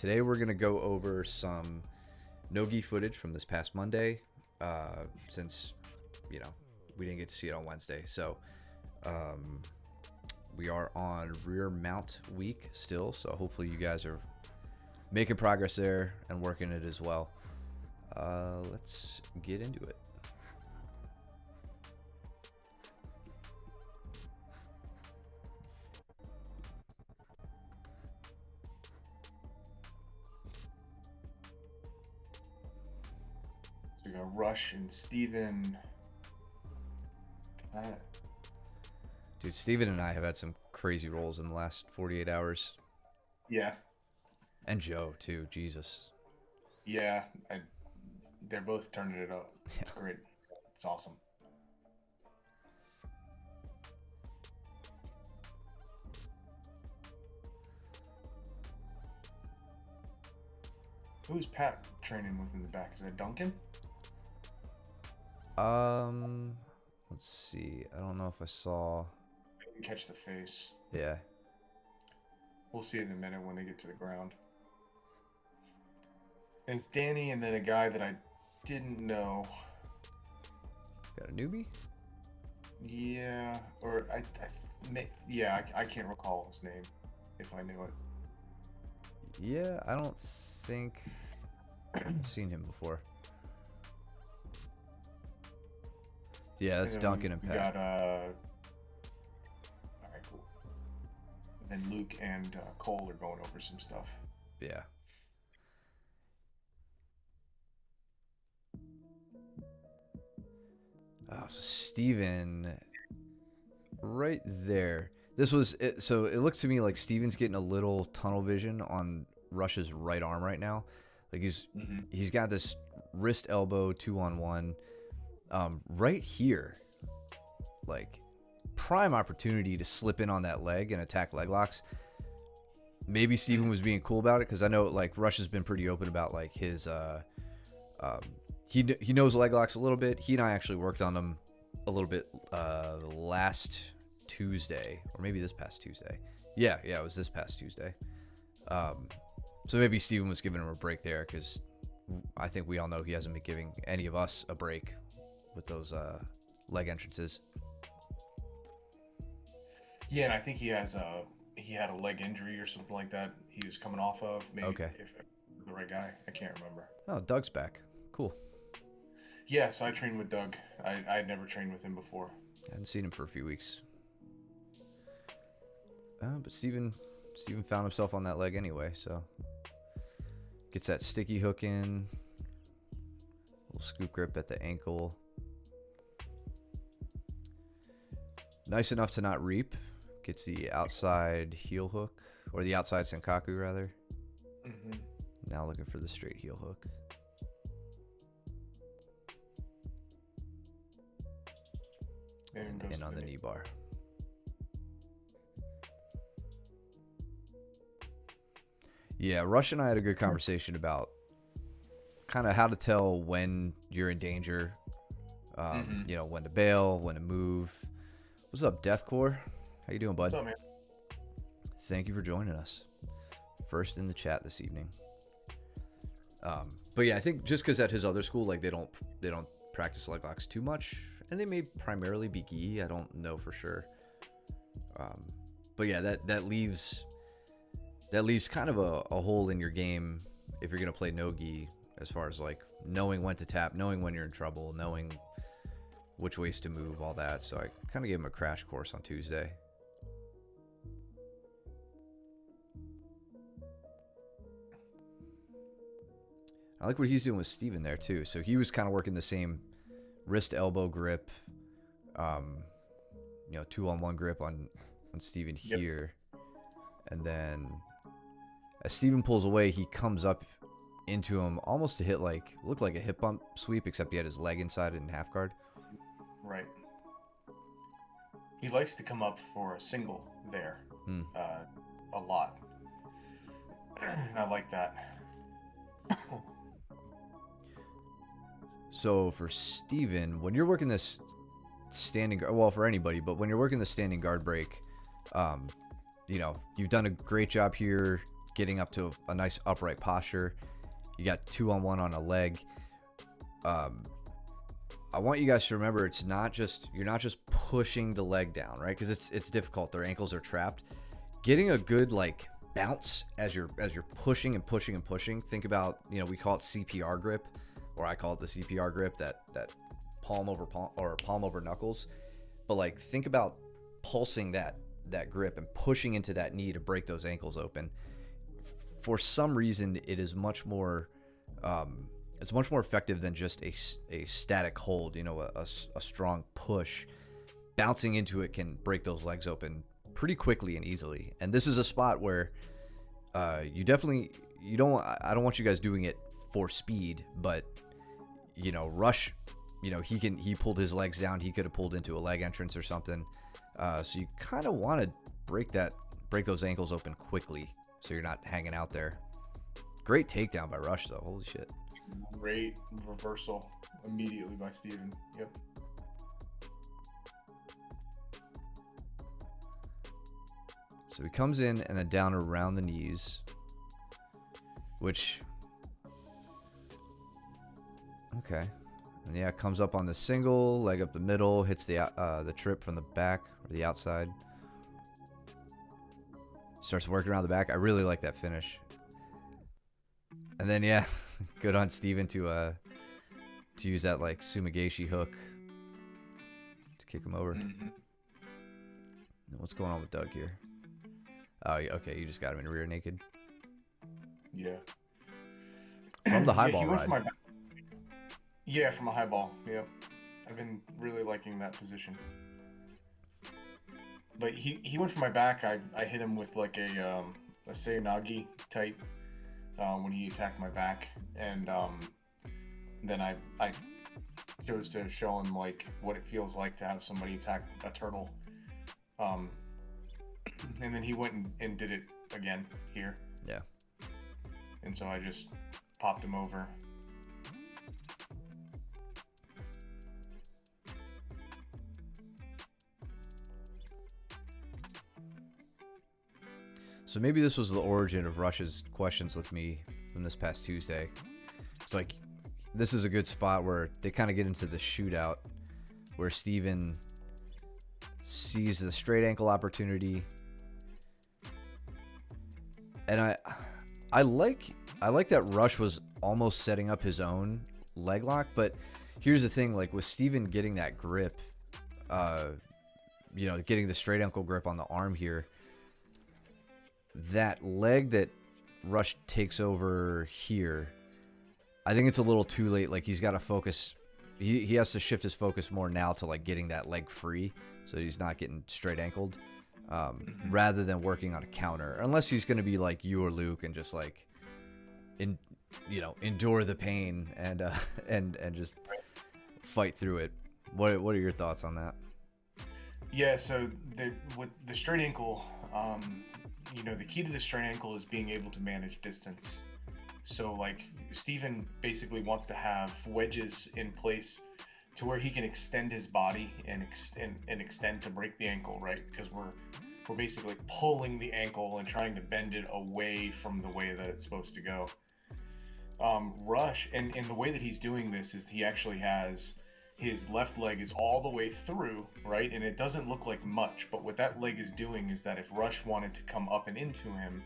Today we're going to go over some no-gi footage from this past Monday, since, we didn't get to see it on Wednesday. So we are on rear mount week still, so hopefully you guys are making progress there and working it as well. Let's get into it. So we got Rush and Steven. Dude, Steven and I have had some crazy rolls in the last 48 hours. Yeah, And Joe, too. Jesus. yeah. They're both turning it up. Yeah. It's great. It's awesome. Who's Pat training with in the back? Is that Duncan? Um, let's see. I don't know if I saw. I didn't catch the face. Yeah. We'll see it in a minute when they get to the ground. And it's Danny and then a guy that I didn't know. Got a newbie? Yeah, or I can't recall his name if I knew it. Yeah, I don't think I've seen him before. Yeah, that's And then Duncan and we Pat. got all right, cool. And then Luke and Cole are going over some stuff. Yeah. Oh, so Steven, right there. This was it. So it looks to me like Steven's getting a little tunnel vision on Rush's right arm right now. Like he's got this wrist elbow 2-on-1 right here. Like prime opportunity to slip in on that leg and attack leg locks. Maybe Steven was being cool about it because I know like Rush has been pretty open about like his he knows leg locks a little bit. He and I actually worked on them a little bit last Tuesday, or maybe this past Tuesday. Yeah, it was this past Tuesday. So maybe Steven was giving him a break there because I think we all know he hasn't been giving any of us a break with those leg entrances. Yeah, and I think he had a leg injury or something like that. He was coming off of maybe Okay. if the right guy. I can't remember. Oh, Doug's back. Cool. Yeah, so I trained with Doug. I had never trained with him before. I hadn't seen him for a few weeks. But Steven found himself on that leg anyway, so gets that sticky hook in, little scoop grip at the ankle. Nice enough to not reap. Gets the outside heel hook, or the outside senkaku rather. Mm-hmm. Now looking for the straight heel hook. And in on the knee bar. Yeah, Rush and I had a good conversation about kind of how to tell when you're in danger. When to bail, when to move. What's up, Deathcore? How you doing, bud? What's up, man? Thank you for joining us. First in the chat this evening. But yeah, I think just because at his other school, like they don't practice leg locks too much, and they may primarily be gi. I don't know for sure. But yeah, that leaves kind of a hole in your game if you're gonna play no gi, as far as like knowing when to tap, knowing when you're in trouble, knowing which ways to move, all that. So I kind of gave him a crash course on Tuesday. I like what he's doing with Steven there too. So he was kind of working the same wrist elbow grip, 2-on-1 grip on Steven here. And then as Steven pulls away, he comes up into him almost to hit looked like a hip bump sweep, except he had his leg inside it in half guard. Right. He likes to come up for a single there a lot. And I like that. So for Steven, when you're working this standing, well, for anybody, but when you're working the standing guard break, you've done a great job here getting up to a nice upright posture. You got 2-on-1 on a leg. I want you guys to remember you're not just pushing the leg down, right? Because it's difficult. Their ankles are trapped. Getting a good like bounce as you're pushing and pushing and pushing. Think about, we call it CPR grip, or I call it the CPR grip, that palm over palm or palm over knuckles. But like think about pulsing that grip and pushing into that knee to break those ankles open. For some reason, it is much more it's much more effective than just a static hold. A strong push. Bouncing into it can break those legs open pretty quickly and easily. And this is a spot where I don't want you guys doing it for speed, but Rush, he pulled his legs down. He could have pulled into a leg entrance or something. So you kind of want to break those ankles open quickly, so you're not hanging out there. Great takedown by Rush, though. Holy shit. Great reversal immediately by Steven. Yep. So he comes in and then down around the knees, which, okay. And yeah, comes up on the single, leg up the middle, hits the trip from the back or the outside. Starts working around the back. I really like that finish. And then yeah, good on Steven to use that like Sumigashi hook to kick him over. Mm-hmm. What's going on with Doug here? Oh, okay, you just got him in rear naked. Yeah. From the high ball he went ride. From a high ball. Yep. I've been really liking that position. But he went for my back. I hit him with like a Seoinage type when he attacked my back, and then I chose to show him like what it feels like to have somebody attack a turtle. And then he went and did it again here. Yeah. And so I just popped him over. So maybe this was the origin of Rush's questions with me from this past Tuesday. It's like, this is a good spot where they kind of get into the shootout, where Steven sees the straight ankle opportunity. And I like that Rush was almost setting up his own leg lock, but here's the thing, like with Steven getting that grip, getting the straight ankle grip on the arm here, that leg that Rush takes over here, I think it's a little too late. Like he's got to focus, he has to shift his focus more now to like getting that leg free so that he's not getting straight ankled, rather than working on a counter, unless he's going to be like you or Luke and just like endure the pain and just fight through it. What are your thoughts on that? Yeah, so with the straight ankle, the key to the straight ankle is being able to manage distance. So like Steven basically wants to have wedges in place to where he can extend his body and extend to break the ankle, right? Because we're basically pulling the ankle and trying to bend it away from the way that it's supposed to go. Rush, and the way that he's doing this is he actually has his left leg is all the way through, right? And it doesn't look like much, but what that leg is doing is that if Rush wanted to come up and into him,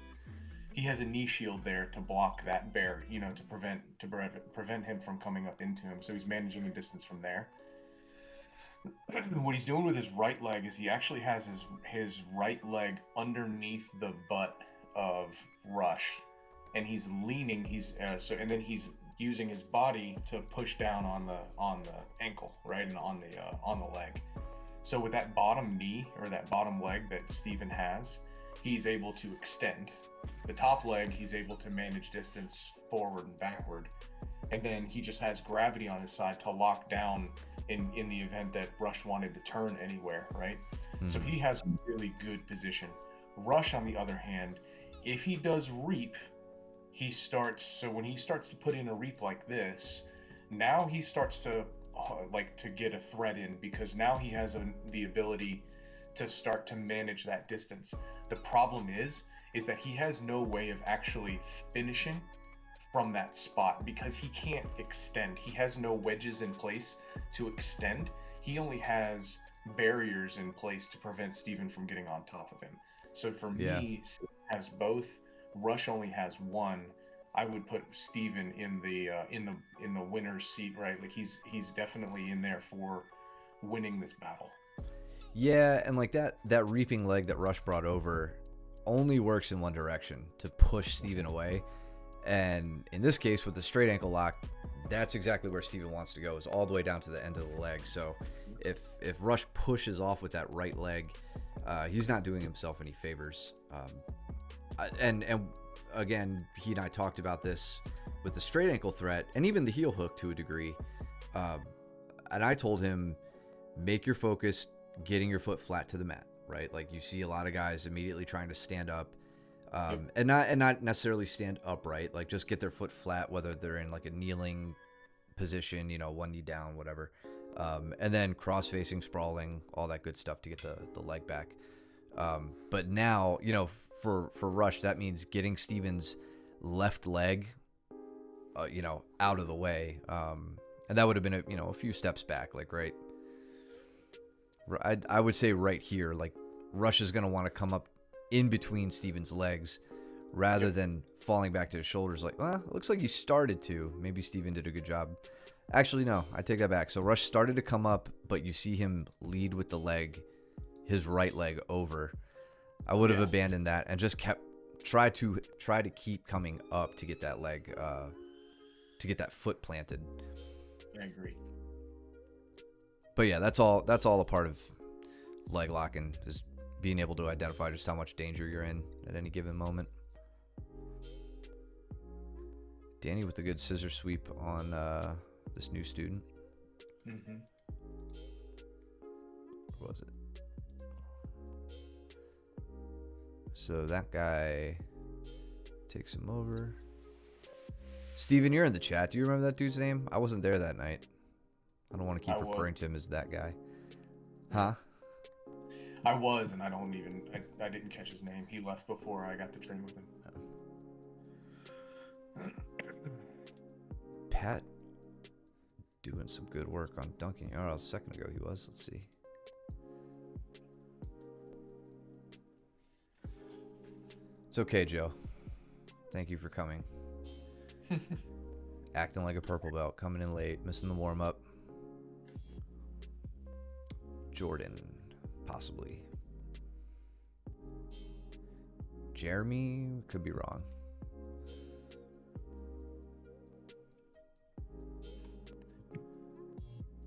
he has a knee shield there to block that bear, to prevent him from coming up into him. So he's managing a distance from there. What he's doing with his right leg is he actually has his right leg underneath the butt of Rush, and he's leaning. And then he's using his body to push down on the ankle, right, and on the leg. So with that bottom knee or that bottom leg that Steven has, he's able to extend. The top leg, he's able to manage distance forward and backward, and then he just has gravity on his side to lock down in the event that Rush wanted to turn anywhere, right? Mm-hmm. So he has a really good position. Rush, on the other hand, if he does reap, when he starts to put in a reap like this, now he starts to to get a threat in, because now he has the ability to start to manage that distance. The problem is is that he has no way of actually finishing from that spot because he can't extend. He has no wedges in place to extend. He only has barriers in place to prevent Steven from getting on top of him. So for Yeah. me, Steven has both. Rush only has one. I would put Steven in the winner's seat, right? Like he's definitely in there for winning this battle. Yeah, and like that reaping leg that Rush brought over only works in one direction, to push Steven away. And in this case, with the straight ankle lock, that's exactly where Steven wants to go, is all the way down to the end of the leg. So if Rush pushes off with that right leg, he's not doing himself any favors. And again, he and I talked about this with the straight ankle threat and even the heel hook to a degree. And I told him, make your focus getting your foot flat to the mat, right? Like you see a lot of guys immediately trying to stand up, and not necessarily stand upright, like just get their foot flat, whether they're in like a kneeling position, one knee down, whatever. And then cross-facing, sprawling, all that good stuff to get the leg back. But now, for Rush, that means getting Steven's left leg, out of the way. And that would have been a few steps back, like right. I would say right here, like Rush is going to want to come up in between Steven's legs rather than falling back to his shoulders. Like, well, it looks like he started to. Maybe Steven did a good job. Actually, no, I take that back. So Rush started to come up, but you see him lead with the leg, his right leg over. I would have abandoned that and just try to keep coming up to get that leg, to get that foot planted. I agree. But yeah, that's all a part of leg locking, is being able to identify just how much danger you're in at any given moment. Danny with a good scissor sweep on this new student. Mm-hmm. Where was it? So that guy takes him over. Steven, you're in the chat. Do you remember that dude's name? I wasn't there that night. I don't want to keep referring to him as that guy. Huh? I was, and I didn't catch his name. He left before I got to train with him. Pat doing some good work on dunking. Oh, a second ago he was. Let's see. It's okay, Joe. Thank you for coming. Acting like a purple belt, coming in late, missing the warm-up. Jordan, possibly. Jeremy, could be wrong.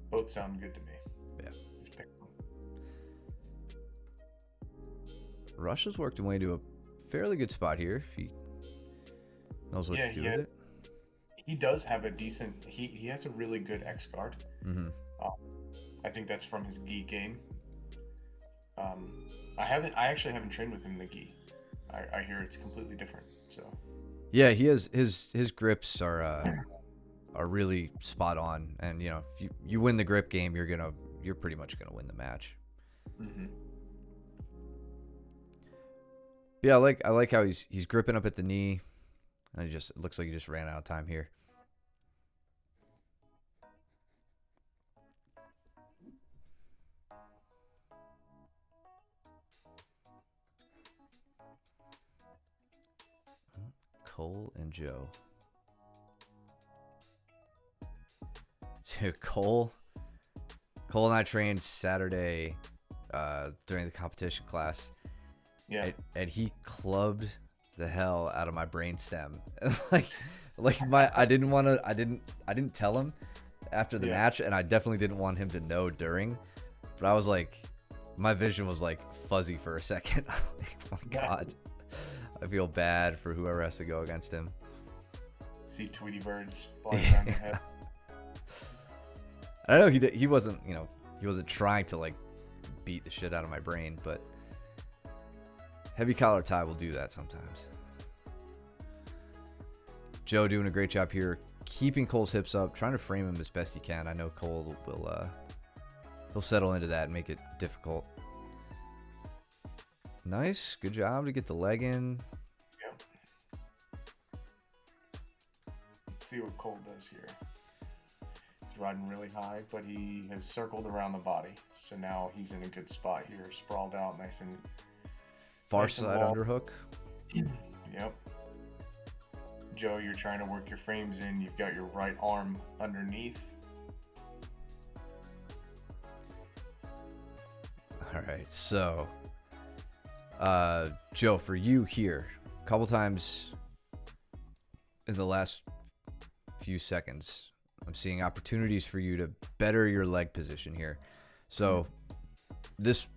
Both sound good to me. Yeah. Just pick one. Rush has worked his way to a fairly good spot here, if he knows what to do with it. He does have a decent. He has a really good X guard. Mm-hmm. I think that's from his gi game. I actually haven't trained with him in the gi. I hear it's completely different. So. Yeah, he has his grips are really spot on, and if you win the grip game, you're pretty much gonna win the match. Mm-hmm. Yeah, I like how he's gripping up at the knee, and it looks like he just ran out of time here. Cole and Joe. Dude, Cole and I trained Saturday during the competition class. Yeah. And he clubbed the hell out of my brainstem. I didn't tell him after the match, and I definitely didn't want him to know during. But I was like, my vision was like fuzzy for a second. Like, oh my God. I feel bad for whoever has to go against him. See Tweety birds flying around your head. I know he wasn't trying to like beat the shit out of my brain, but heavy collar tie will do that sometimes. Joe doing a great job here, keeping Cole's hips up, trying to frame him as best he can. I know Cole will he'll settle into that and make it difficult. Nice. Good job to get the leg in. Yep. Let's see what Cole does here. He's riding really high, but he has circled around the body. So now he's in a good spot here, sprawled out, nice and Far nice and side wall. underhook. Yep. Joe, you're trying to work your frames in. You've got your right arm underneath. All right, so Joe, for you here, a couple times in the last few seconds, I'm seeing opportunities for you to better your leg position here. So this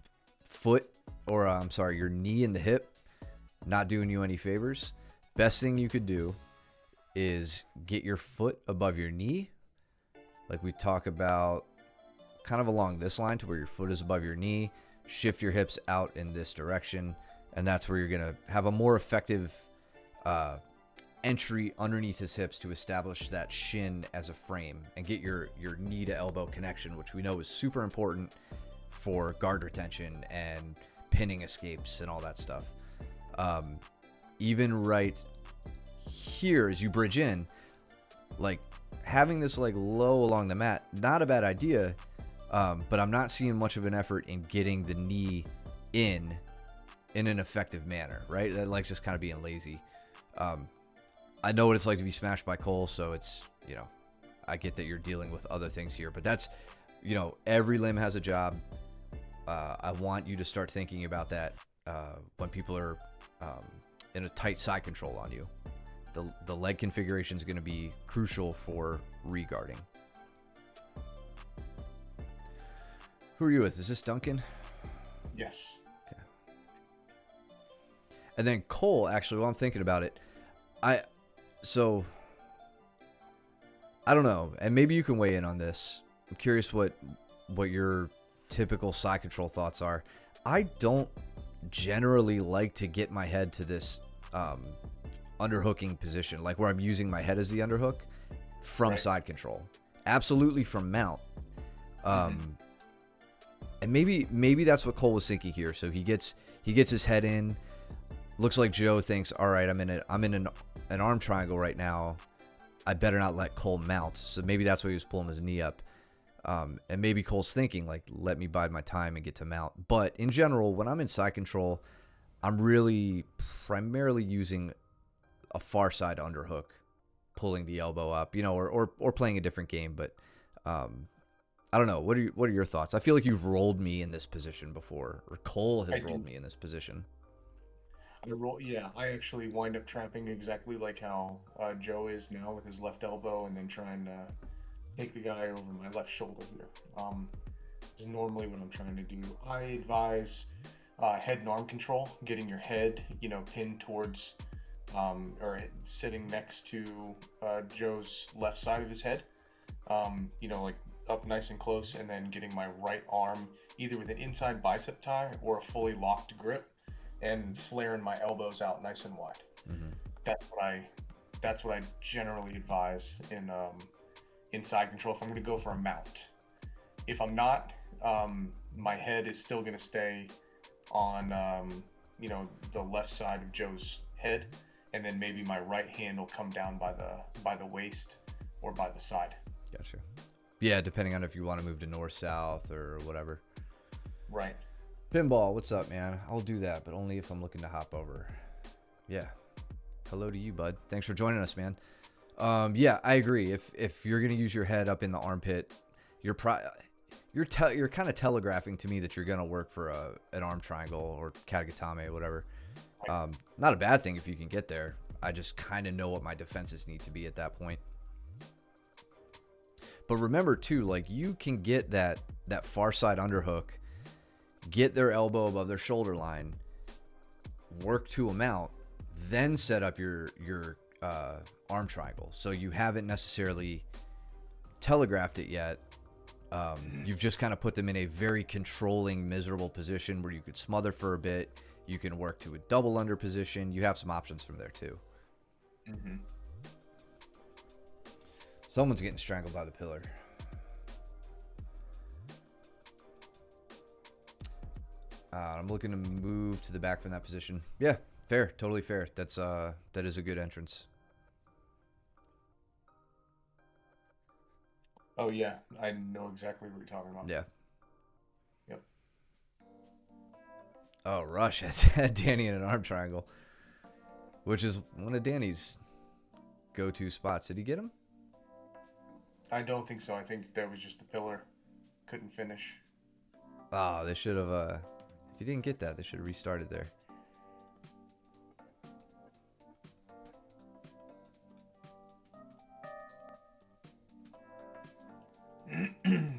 foot, or I'm sorry, your knee and the hip, not doing you any favors. Best thing you could do is get your foot above your knee, like we talk about, kind of along this line to where your foot is above your knee. Shift your hips out in this direction, and that's where you're gonna have a more effective entry underneath his hips to establish that shin as a frame and get your knee to elbow connection, which we know is super important for guard retention and pinning escapes and all that stuff. Even right here as you bridge in, like having this leg low along the mat, not a bad idea. But I'm not seeing much of an effort in getting the knee in an effective manner, right? That like just kind of being lazy. I know what it's like to be smashed by Cole, so it's, you know, I get that you're dealing with other things here, but that's, you know, every limb has a job. I want you to start thinking about that when people are in a tight side control on you. The leg configuration is going to be crucial for re-guarding. Who are you with? Is this Duncan? Yes. Okay. And then Cole, actually, while I'm thinking about it, I don't know, and maybe you can weigh in on this. I'm curious what your typical side control thoughts are. I don't generally like to get my head to this underhooking position, like where I'm using my head as the underhook from side control. Absolutely from mount. And maybe that's what Cole was thinking here. So he gets his head in. Looks like Joe thinks, all right, I'm in an arm triangle right now. I better not let Cole mount. So maybe that's why he was pulling his knee up. And maybe Cole's thinking, like, let me bide my time and get to mount. But in general, when I'm in side control, I'm really primarily using a far side underhook, pulling the elbow up, you know, or playing a different game. But I don't know. What are your thoughts? I feel like you've rolled me in this position before, or Cole has rolled me in this position. I actually wind up trapping exactly like how Joe is now with his left elbow, and then trying to take the guy over my left shoulder here. Is normally what I'm trying to do. I advise head and arm control, getting your head, you know, pinned towards or sitting next to Joe's left side of his head. You know, like up nice and close, and then getting my right arm either with an inside bicep tie or a fully locked grip, and flaring my elbows out nice and wide. That's what I generally advise in side control if I'm going to go for a mount. If I'm not, my head is still going to stay on you know, the left side of Joe's head, and then maybe my right hand will come down by the waist or by the side. Gotcha. Yeah, depending on if you want to move to north, south, or whatever. Right. Pinball, what's up, man? I'll do that, but only if I'm looking to hop over. Yeah. Hello to you, bud. Thanks for joining us, man. Yeah, I agree. If you're gonna use your head up in the armpit, you're kind of telegraphing to me that you're gonna work for an arm triangle or katagatame or whatever. Not a bad thing if you can get there. I just kind of know what my defenses need to be at that point. But remember too, like, you can get that far side underhook, get their elbow above their shoulder line, work to a mount, then set up your arm triangle. So you haven't necessarily telegraphed it yet. You've just kind of put them in a very controlling, miserable position where you could smother for a bit. You can work to a double under position. You have some options from there too. Mm-hmm. Someone's getting strangled by the pillar. I'm looking to move to the back from that position. Yeah, fair, totally fair. That is a good entrance. Oh yeah, I know exactly what you're talking about. Yeah. Yep. Oh, Rush had Danny in an arm triangle, which is one of Danny's go-to spots. Did he get him? I don't think so. I think that was just the pillar. Couldn't finish. Oh, they should have. If you didn't get that, they should have restarted there.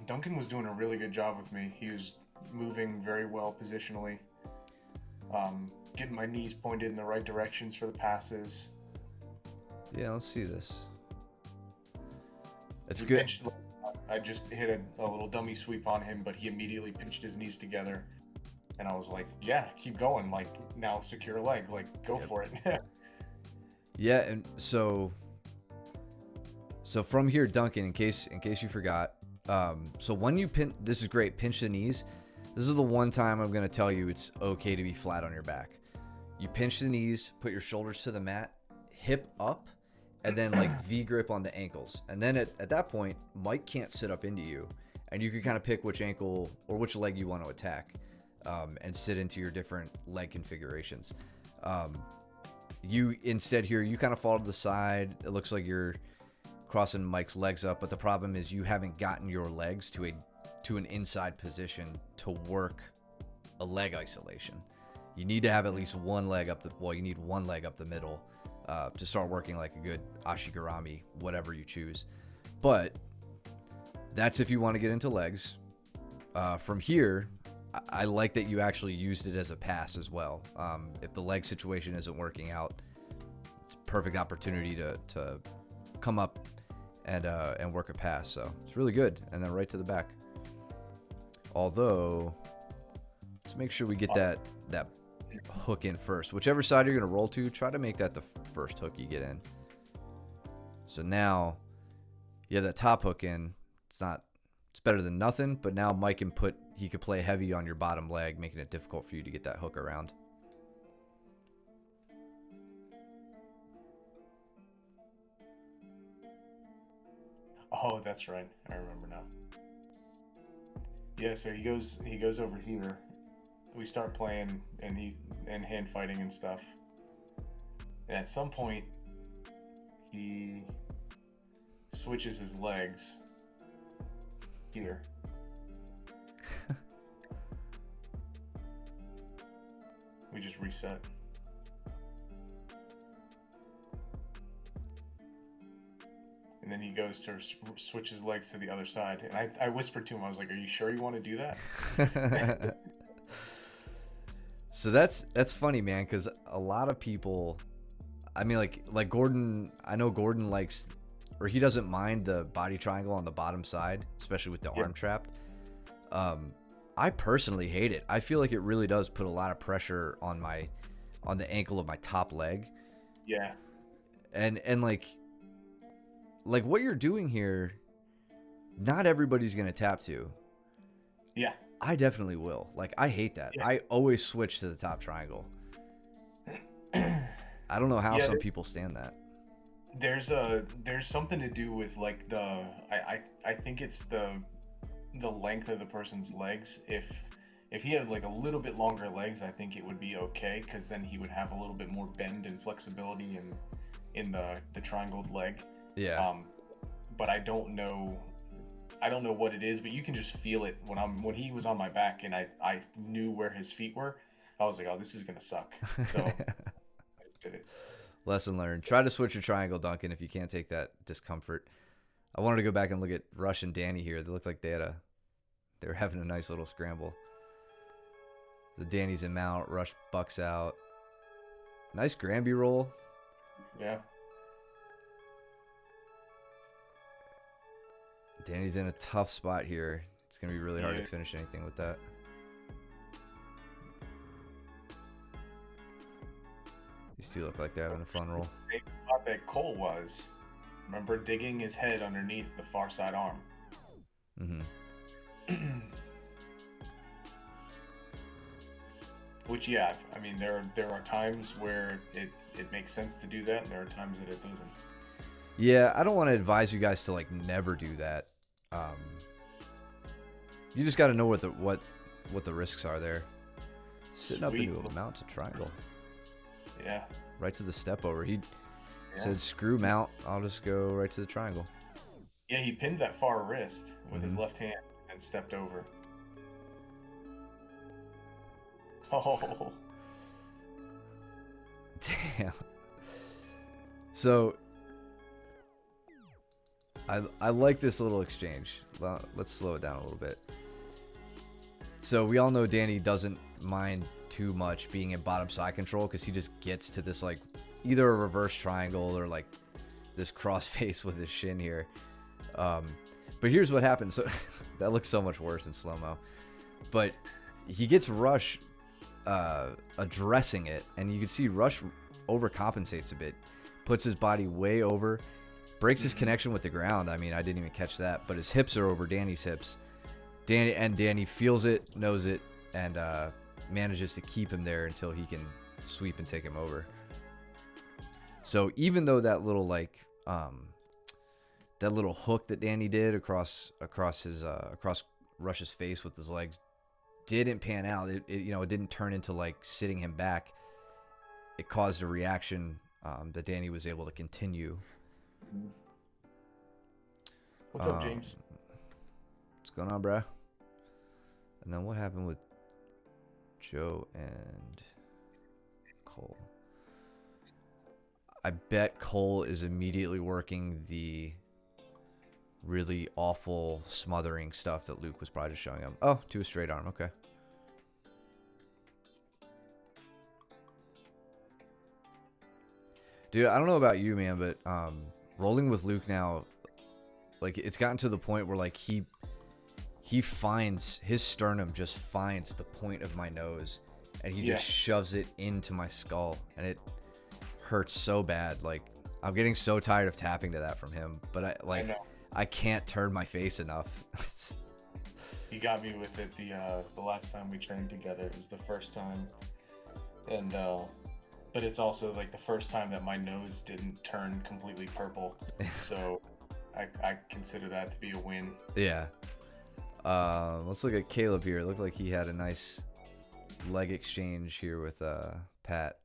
Duncan was doing a really good job with me. He was moving very well positionally, getting my knees pointed in the right directions for the passes. Yeah, let's see this. That's He good. pinched, I just hit a little dummy sweep on him, but he immediately pinched his knees together. And I was like, yeah, keep going. Like, now secure a leg. Like, go for it. Yeah, and so from here, Duncan, in case you forgot, so when you this is great, pinch the knees. This is the one time I'm going to tell you it's okay to be flat on your back. You pinch the knees, put your shoulders to the mat, hip up, and then like V grip on the ankles. And then at that point, Mike can't sit up into you, and you can kind of pick which ankle or which leg you want to attack, and sit into your different leg configurations. You instead here, you kind of fall to the side. It looks like you're crossing Mike's legs up, but the problem is you haven't gotten your legs to an inside position to work a leg isolation. You need to have at least one leg up you need one leg up the middle to start working like a good ashigarami, whatever you choose. But that's if you want to get into legs. From here, I like that you actually used it as a pass as well. If the leg situation isn't working out, it's a perfect opportunity to come up and work a pass. So it's really good. And then right to the back. Although, let's make sure we get that hook in first. Whichever side you're going to roll to, try to make that the first hook you get in. So now, yeah, that top hook in. It's better than nothing, but now Mike he could play heavy on your bottom leg, making it difficult for you to get that hook around. Oh, that's right. I remember now. Yeah, so he goes over here. We start playing and hand fighting and stuff. And at some point he switches his legs here. We just reset. And then he goes to switch his legs to the other side. And I whispered to him, I was like, are you sure you want to do that? So that's funny, man, because a lot of people, I mean, like Gordon, I know Gordon likes, or he doesn't mind the body triangle on the bottom side, especially with the arm trapped. I personally hate it. I feel like it really does put a lot of pressure on the ankle of my top leg. Yeah. And like what you're doing here, not everybody's gonna tap to. Yeah. I definitely will. Like, I hate that. Yeah. I always switch to the top triangle. I don't know how some people stand that. There's something to do with like I think it's the length of the person's legs. If he had like a little bit longer legs, I think it would be okay, because then he would have a little bit more bend and flexibility in the triangled leg. Yeah. But I don't know what it is, but you can just feel it when he was on my back and I knew where his feet were. I was like, oh, this is gonna suck. So I just did it. Lesson learned. Try to switch your triangle, Duncan, if you can't take that discomfort. I wanted to go back and look at Rush and Danny here. They looked like they were having a nice little scramble. The Danny's in mount, Rush bucks out. Nice Granby roll. Yeah. Danny's in a tough spot here. It's going to be really hard to finish anything with that. These two look like they're having a fun roll. Same spot that Cole was. Remember digging his head underneath the far side arm. Mm-hmm. Which, yeah, I mean, there are times where it makes sense to do that, and there are times that it doesn't. Yeah, I don't want to advise you guys to like never do that. Um, you just got to know what the risks are there. Sitting up Sweet. into a mount to triangle, Yeah. right to the step over. He Yeah. said, "Screw mount. I'll just go right to the triangle." Yeah, he pinned that far wrist with his Mhm. left hand and stepped over. Oh, Damn. So I like this little exchange. Let's slow it down a little bit. So we all know Danny doesn't mind too much being in bottom side control because he just gets to this like either a reverse triangle or like this cross face with his shin here. But here's what happens. So that looks so much worse in slow-mo. But he gets Rush addressing it, and you can see Rush overcompensates a bit, puts his body way over, breaks his connection with the ground. I mean, I didn't even catch that, but his hips are over Danny's hips. Danny feels it, knows it, and manages to keep him there until he can sweep and take him over. So even though that little like that little hook that Danny did across Rush's face with his legs didn't pan out, it didn't turn into like sitting him back. It caused a reaction that Danny was able to continue. what's up, James? What's going on, bruh? And then what happened with Joe and Cole? I bet Cole is immediately working the really awful smothering stuff that Luke was probably just showing him. Oh, to a straight arm. Okay. Dude, I don't know about you, man, but rolling with Luke now, like it's gotten to the point where like he finds his sternum just finds the point of my nose, and he just shoves it into my skull, and it hurts so bad. Like I'm getting so tired of tapping to that from him, but I can't turn my face enough. He got me with it the last time we trained together. It was the first time, and but it's also like the first time that my nose didn't turn completely purple. So I consider that to be a win. Yeah. Let's look at Caleb here. It looked like he had a nice leg exchange here with Pat.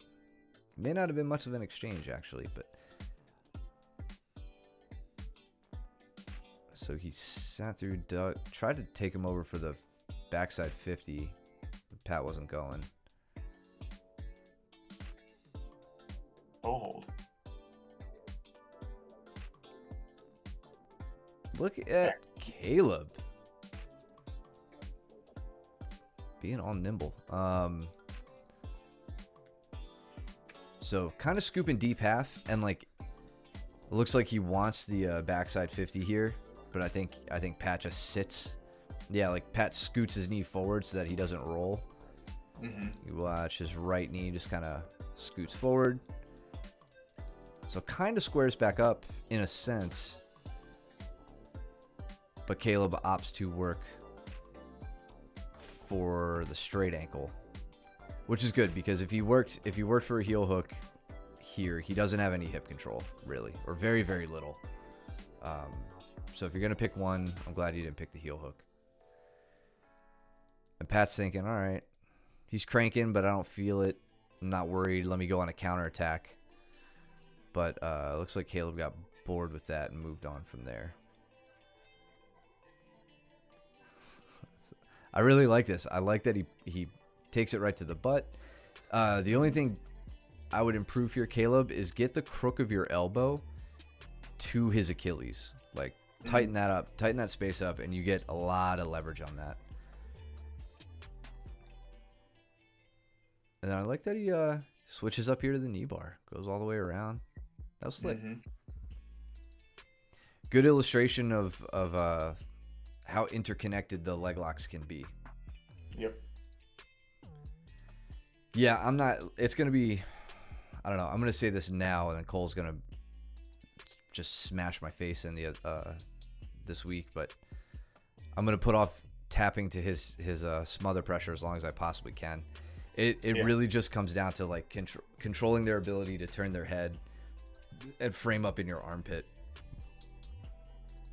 May not have been much of an exchange actually, but so he sat through Doug, tried to take him over for the backside 50, but Pat wasn't going. Hold. Look at Caleb being all nimble. So kind of scooping deep half, and like it looks like he wants the backside 50 here, but I think Pat just sits. Yeah, like Pat scoots his knee forward so that he doesn't roll. Mm-hmm. You watch his right knee just kind of scoots forward. So kind of squares back up in a sense. But Caleb opts to work for the straight ankle, which is good because if he worked for a heel hook here, he doesn't have any hip control really, or very, very little. So if you're gonna pick one, I'm glad you didn't pick the heel hook. And Pat's thinking, all right, he's cranking, but I don't feel it. I'm not worried. Let me go on a counterattack. But looks like Caleb got bored with that and moved on from there. I really like this. I like that he takes it right to the butt. The only thing I would improve here, Caleb, is get the crook of your elbow to his Achilles. Like, tighten that up. Tighten that space up, and you get a lot of leverage on that. And then I like that he switches up here to the knee bar. Goes all the way around. That was slick. Mm-hmm. Good illustration of how interconnected the leg locks can be. Yep. Yeah, I'm not. It's gonna be. I don't know. I'm gonna say this now, and then Cole's gonna just smash my face in the this week. But I'm gonna put off tapping to his smother pressure as long as I possibly can. It Yeah. really just comes down to like controlling their ability to turn their head and frame up in your armpit.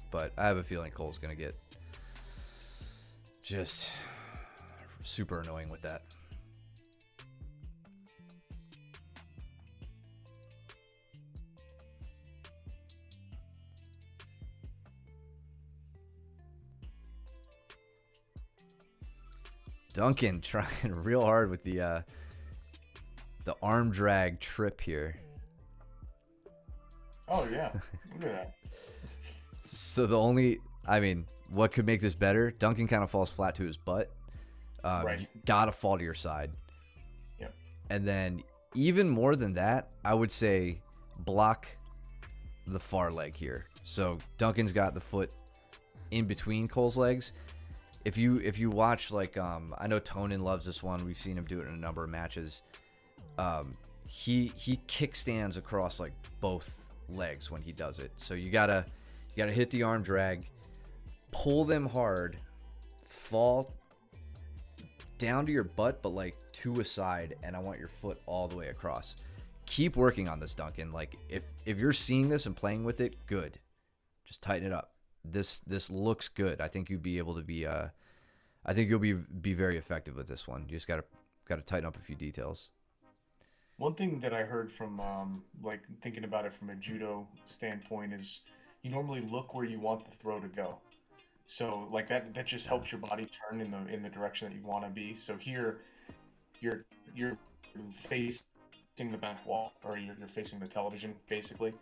But I have a feeling Cole's gonna get just super annoying with that. Duncan trying real hard with the arm drag trip here. Oh yeah, look at that. So what could make this better? Duncan kind of falls flat to his butt. Right. You gotta fall to your side. Yep. And then even more than that, I would say block the far leg here. So Duncan's got the foot in between Cole's legs. If you watch like I know Tonin loves this one. We've seen him do it in a number of matches. He kickstands across like both legs when he does it. So you gotta hit the arm drag, pull them hard, fall down to your butt, but like to a side, and I want your foot all the way across. Keep working on this, Duncan. Like if you're seeing this and playing with it, good. Just tighten it up. This looks good. I think you'd be able to be I think you'll be very effective with this one. You just gotta tighten up a few details. One thing that I heard from like thinking about it from a judo standpoint is you normally look where you want the throw to go. So like that just helps your body turn in the direction that you want to be. So here you're facing the back wall, or you're facing the television basically.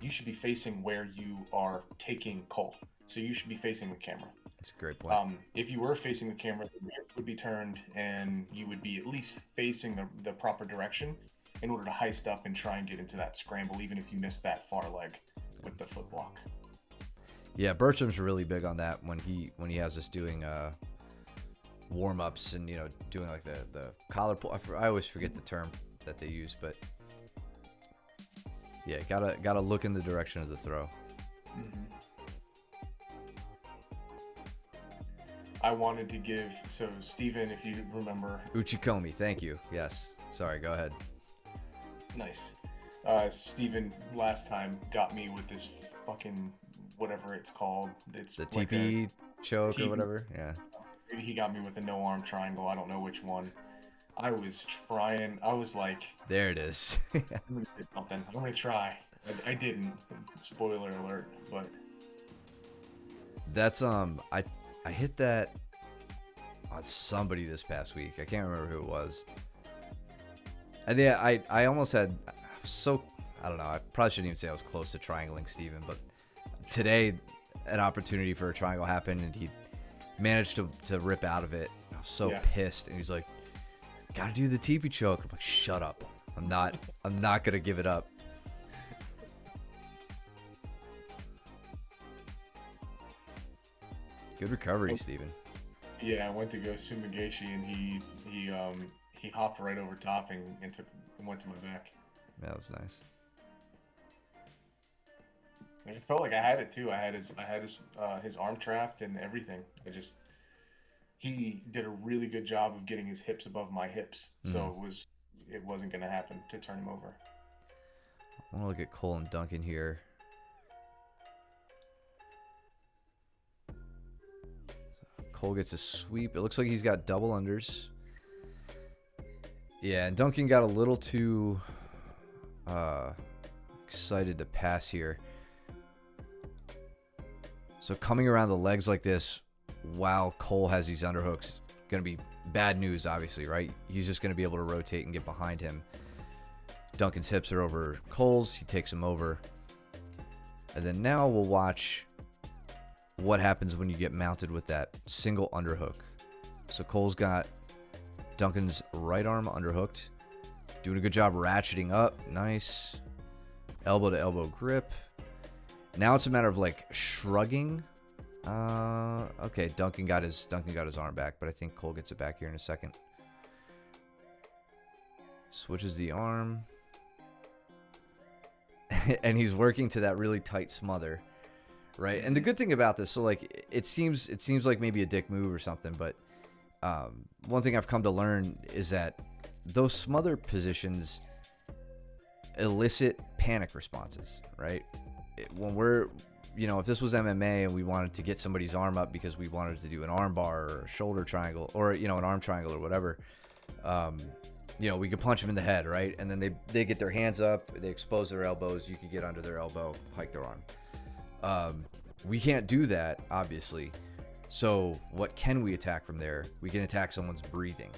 You should be facing where you are taking Cole. So you should be facing the camera. That's a great point. If you were facing the camera, your hips would be turned and you would be at least facing the proper direction in order to heist up and try and get into that scramble, even if you miss that far leg with the foot block. Yeah, Bertram's really big on that when he has us doing warm-ups and doing like the collar pull. I always forget the term that they use, but yeah, gotta look in the direction of the throw. Mm-hmm. I wanted to give, so Steven, if you remember. Uchikomi, thank you. Yes. Sorry, go ahead. Nice. Steven last time got me with this fucking, whatever it's called. It's the like TP choke TP. Or whatever. Yeah. Maybe he got me with a no arm triangle. I don't know which one. I was trying. I was like, there it is. I'm gonna do something. I'm gonna try. I didn't. Spoiler alert. But that's I hit that on somebody this past week. I can't remember who it was. And yeah, I almost had I don't know. I probably shouldn't even say I was close to triangling Steven, but today an opportunity for a triangle happened and he managed to rip out of it. I was so pissed, and he's like, "Gotta do the teepee choke." I'm like, "Shut up! I'm not gonna give it up." Good recovery, Steven. Yeah, I went to go Sumigashi, and he hopped right over top and went to my back. That was nice. I felt like I had it too. I had his arm trapped and everything. He did a really good job of getting his hips above my hips, so it wasn't gonna happen to turn him over. I want to look at Cole and Duncan here. Cole gets a sweep. It looks like he's got double unders. Yeah, and Duncan got a little too excited to pass here. So coming around the legs like this while Cole has these underhooks, going to be bad news, obviously, right? He's just going to be able to rotate and get behind him. Duncan's hips are over Cole's. He takes him over. And then now we'll watch what happens when you get mounted with that single underhook. So Cole's got Duncan's right arm underhooked. Doing a good job ratcheting up. Nice. Elbow to elbow grip. Now it's a matter of like shrugging. Okay, Duncan got his arm back, but I think Cole gets it back here in a second. Switches the arm. And he's working to that really tight smother. Right? And the good thing about this, so like it seems like maybe a dick move or something, but one thing I've come to learn is that those smother positions elicit panic responses, right? When we're, if this was MMA and we wanted to get somebody's arm up because we wanted to do an arm bar or a shoulder triangle or, an arm triangle or whatever, we could punch them in the head, right? And then they get their hands up, they expose their elbows, you could get under their elbow, hike their arm. We can't do that, obviously. So what can we attack from there? We can attack someone's breathing.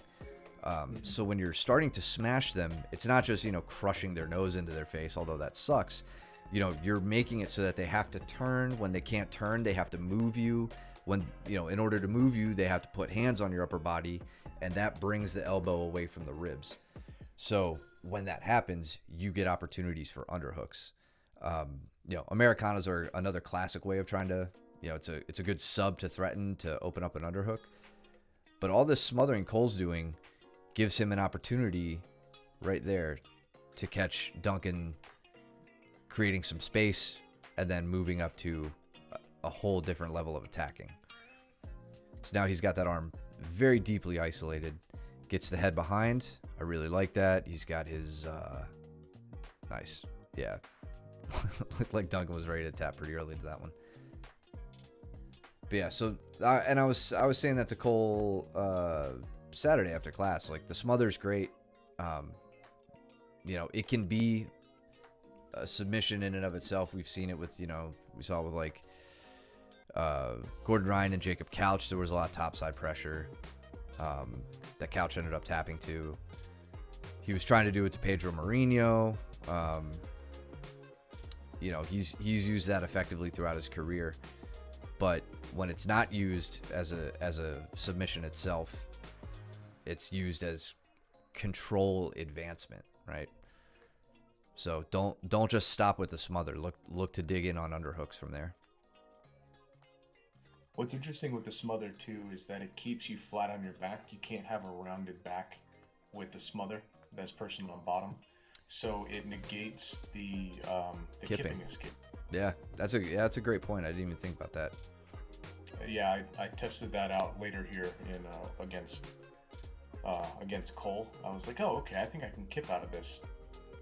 So when you're starting to smash them, it's not just, crushing their nose into their face, although that sucks. You're making it so that they have to turn. When they can't turn, they have to move you. When, in order to move you, they have to put hands on your upper body, and that brings the elbow away from the ribs. So when that happens, you get opportunities for underhooks. Americanas are another classic way of trying to, it's a good sub to threaten to open up an underhook. But all this smothering Cole's doing gives him an opportunity right there to catch Duncan creating some space and then moving up to a whole different level of attacking. So now he's got that arm very deeply isolated, gets the head behind. I really like that. He's got his nice. Yeah. Looked like Duncan was ready to tap pretty early into that one. But yeah, so and I was saying that to Cole Saturday after class. Like, the smother's great. It can be a submission in and of itself. We've seen it with, we saw it with like Gordon Ryan and Jacob Couch. There was a lot of topside pressure that Couch ended up tapping to. He was trying to do it to Pedro Mourinho. He's used that effectively throughout his career, but when it's not used as a submission itself, it's used as control advancement, right? So don't just stop with the smother. Look to dig in on underhooks from there. What's interesting with the smother too is that it keeps you flat on your back. You can't have a rounded back with the smother. That's person on bottom. So it negates the kipping escape. Yeah, that's a great point. I didn't even think about that. Yeah, I tested that out later here in against Cole. I was like, oh, okay, I think I can kip out of this.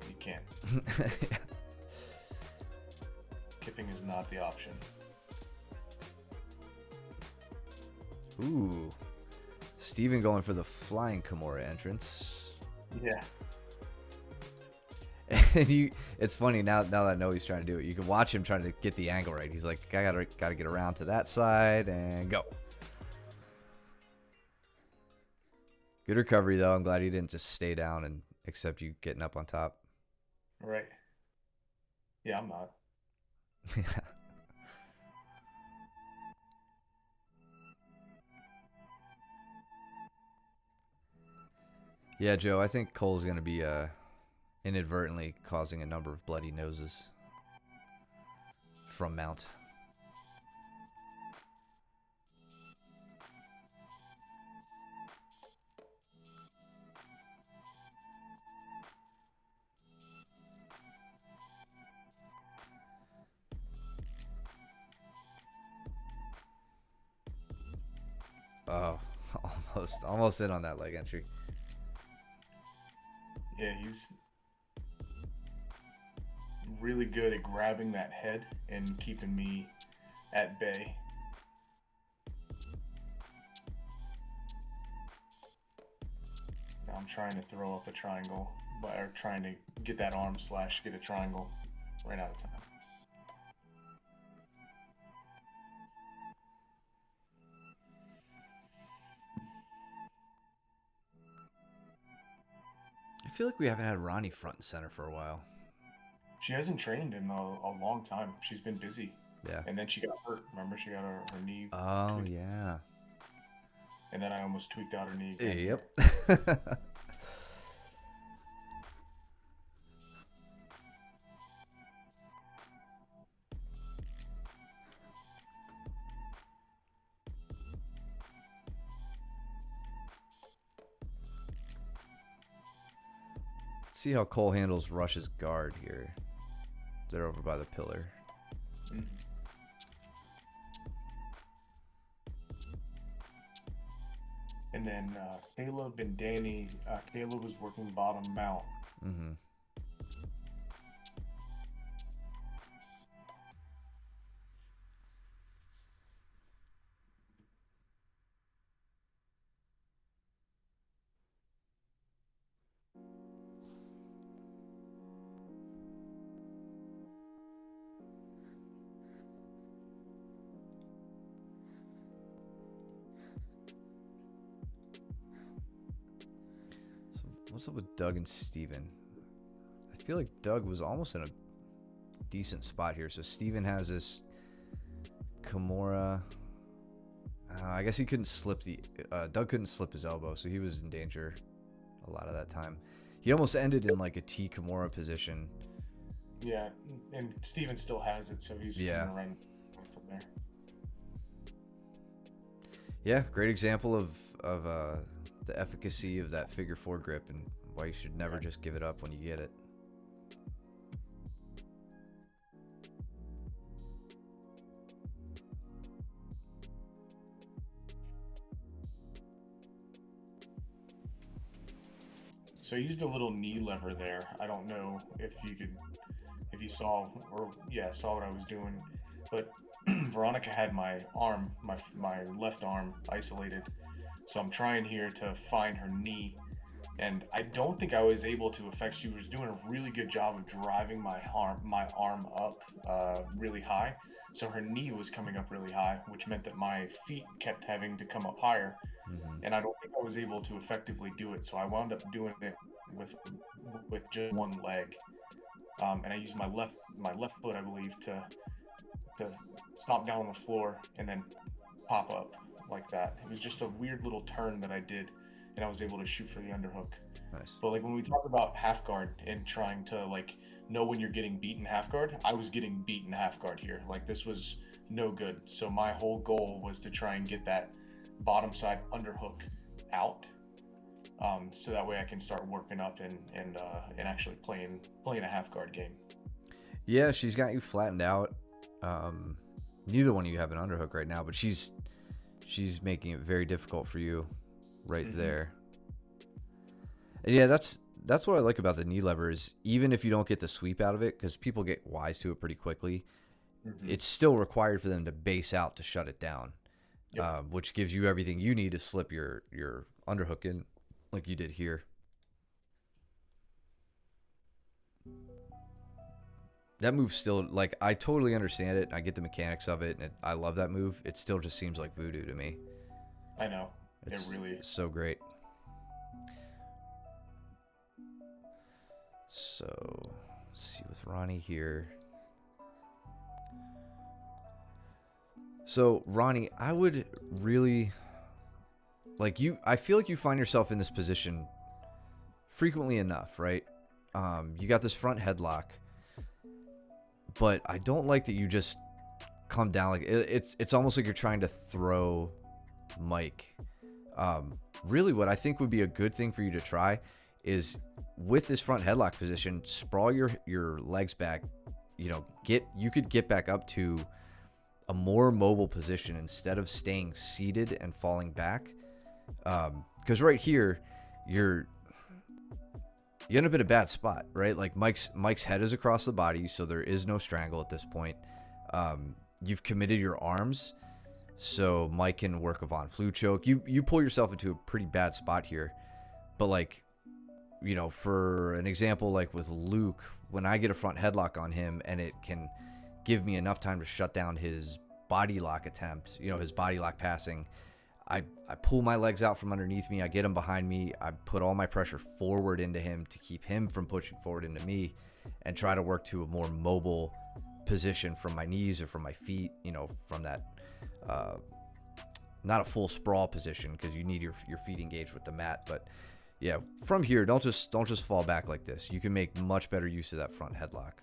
You can't. Yeah. Kipping is not the option. Ooh, Steven going for the flying Kimura entrance. Yeah. And it's funny now that I know he's trying to do it. You can watch him trying to get the angle right. He's like, I gotta get around to that side and go. Good recovery though. I'm glad he didn't just stay down and accept you getting up on top. Right. Yeah, I'm not. Yeah, Joe, I think Cole's gonna be inadvertently causing a number of bloody noses from Mount. Oh, almost in on that leg entry. Yeah, he's really good at grabbing that head and keeping me at bay. Now I'm trying to throw up a triangle, or trying to get that arm slash get a triangle. Right out of time. I feel like we haven't had Ronnie front and center for a while. She hasn't trained in a long time. She's been busy. Yeah. And then she got hurt. Remember, she got her knee. Oh, tweaked. yeah. And then I almost tweaked out her knee again. Yep. See how Cole handles Rush's guard here. They're over by the pillar. Mm-hmm. and then Caleb and Danny. Caleb was working bottom mount. Mm-hmm. So what's up with Doug and Steven? I feel like Doug was almost in a decent spot here. So Steven has this Kimura. I guess he couldn't slip the Doug couldn't slip his elbow, so he was in danger a lot of that time. He almost ended in like a T Kimura position. Yeah, and Steven still has it, so he's gonna run from there. Yeah, great example of the efficacy of that figure 4 grip and why you should never just give it up when you get it. So I used a little knee lever there. I don't know if you saw saw what I was doing, but Veronica had my arm, my left arm isolated. So I'm trying here to find her knee, and I don't think I was able to affect. She was doing a really good job of driving my arm up really high. So her knee was coming up really high, which meant that my feet kept having to come up higher. And I don't think I was able to effectively do it, so I wound up doing it with just one leg, and I used my left foot, I believe, to stomp down on the floor and then pop up like that. It was just a weird little turn that I did, and I was able to shoot for the underhook. Nice. But like when we talk about half guard and trying to like know when you're getting beaten half guard, I was getting beaten half guard here. Like this was no good. So my whole goal was to try and get that bottom side underhook out, so that way I can start working up and actually playing a half guard game. Yeah, she's got you flattened out. Neither one of you have an underhook right now, but she's making it very difficult for you right there. And yeah, that's what I like about the knee lever is even if you don't get the sweep out of it, because people get wise to it pretty quickly, it's still required for them to base out to shut it down. Yep. Which gives you everything you need to slip your underhook in like you did here. That move still, like, I totally understand it. I get the mechanics of it, and I love that move. It still just seems like voodoo to me. I know. It's it really is. So great. So, let's see with Ronnie here. So, Ronnie, I would really like you. I feel like you find yourself in this position frequently enough, right? You got this front headlock, but I don't like that you just come down like it's almost like you're trying to throw Mike. Really, what I think would be a good thing for you to try is with this front headlock position, sprawl your legs back. You could get back up to a more mobile position instead of staying seated and falling back. Because right here, you end up in a bad spot, right? Like Mike's head is across the body, so there is no strangle at this point. You've committed your arms, so Mike can work a Von Flue choke. You pull yourself into a pretty bad spot here. But like, for an example, like with Luke, when I get a front headlock on him and it can give me enough time to shut down his body lock attempt, his body lock passing, I pull my legs out from underneath me. I get him behind me. I put all my pressure forward into him to keep him from pushing forward into me and try to work to a more mobile position from my knees or from my feet, from that, not a full sprawl position because you need your feet engaged with the mat. But yeah, from here, don't just fall back like this. You can make much better use of that front headlock.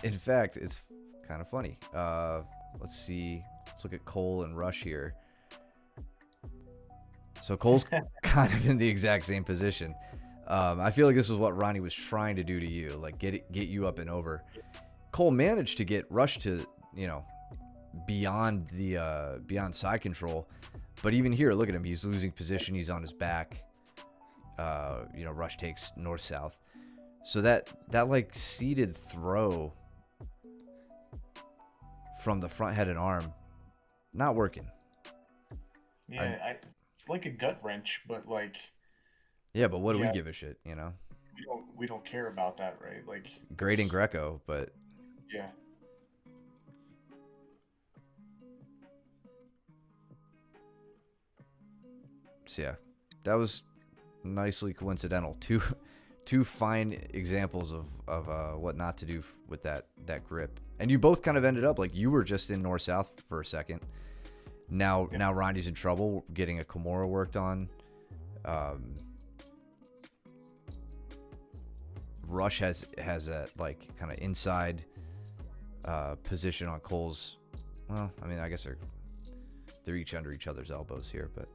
In fact, it's kind of funny. Let's see. Let's look at Cole and Rush here. So Cole's kind of in the exact same position. I feel like this is what Ronnie was trying to do to you, like get you up and over. Cole managed to get Rush to, beyond side control. But even here, look at him. He's losing position. He's on his back. Rush takes north-south. So that like seated throw from the front head and arm, not working. Yeah, it's like a gut wrench, but like, Yeah, but what do we yeah, give a shit, you know? we don't care about that, right? Like, Great in Greco, but yeah, so yeah, that was nicely coincidental. Two fine examples of what not to do with that grip. And you both kind of ended up like you were just in north south for a second. Now Ronnie's in trouble getting a Kimura worked on. Rush has a like kind of inside position on Cole's. Well, I mean, I guess they're each under each other's elbows here, but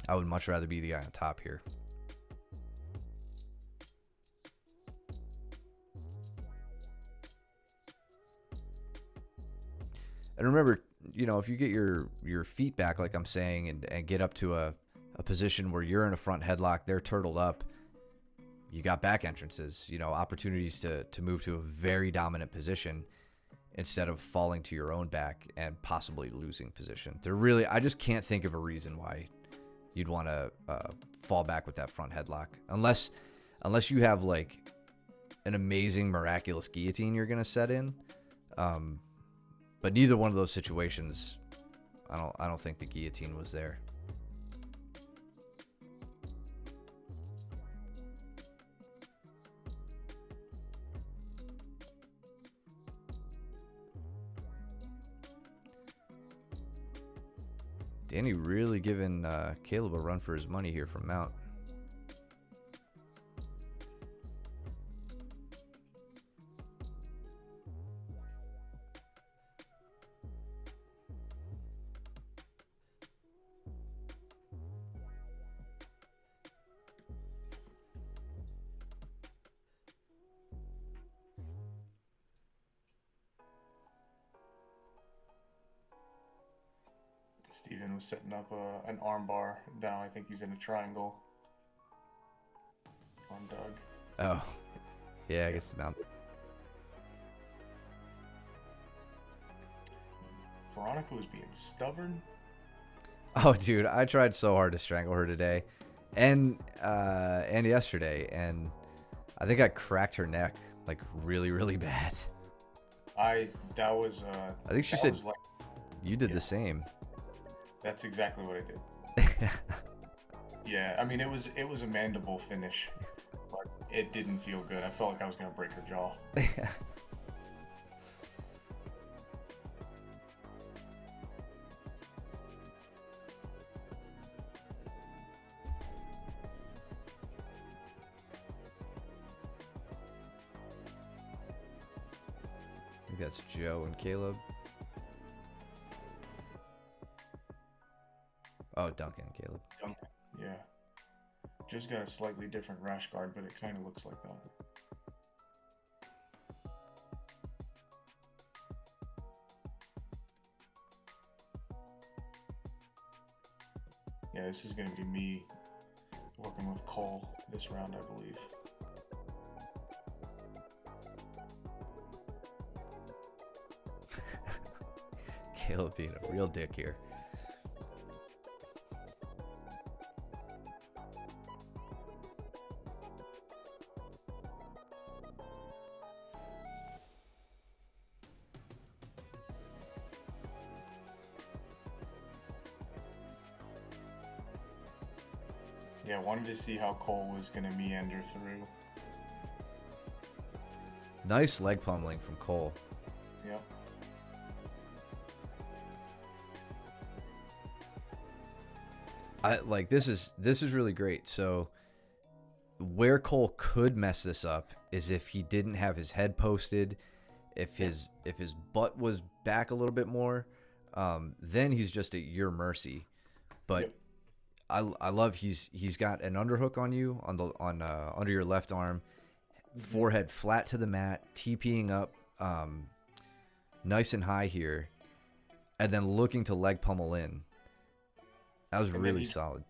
I would much rather be the guy on top here. And remember, if you get your feet back, like I'm saying, and get up to a position where you're in a front headlock, they're turtled up, you got back entrances, opportunities to move to a very dominant position instead of falling to your own back and possibly losing position. I just can't think of a reason why you'd want to fall back with that front headlock, unless you have like an amazing miraculous guillotine you're gonna set in. But neither one of those situations, I don't think the guillotine was there. Danny really giving Caleb a run for his money here from Mount. Steven was setting up an arm bar. Now I think he's in a triangle on Doug. Oh, yeah, I guess Mount. Veronica was being stubborn. Oh, dude, I tried so hard to strangle her today, and yesterday, and I think I cracked her neck like really, really bad. I think she said you did the same. That's exactly what I did. Yeah, I mean it was a mandible finish, but it didn't feel good. I felt like I was gonna break her jaw. I think that's Joe and Caleb. Oh, Duncan and Caleb. Duncan, yeah. Just got a slightly different rash guard, but it kind of looks like that. Yeah, this is going to be me working with Cole this round, I believe. Caleb being a real dick here. Yeah, I wanted to see how Cole was going to meander through. Nice leg pummeling from Cole. Yep. This is really great. So where Cole could mess this up is if he didn't have his head posted, if his butt was back a little bit more, then he's just at your mercy. But Yep. I love he's got an underhook on you on under your left arm, forehead flat to the mat, TPing up nice and high here. and then looking to leg pummel in. That was And then really he solid.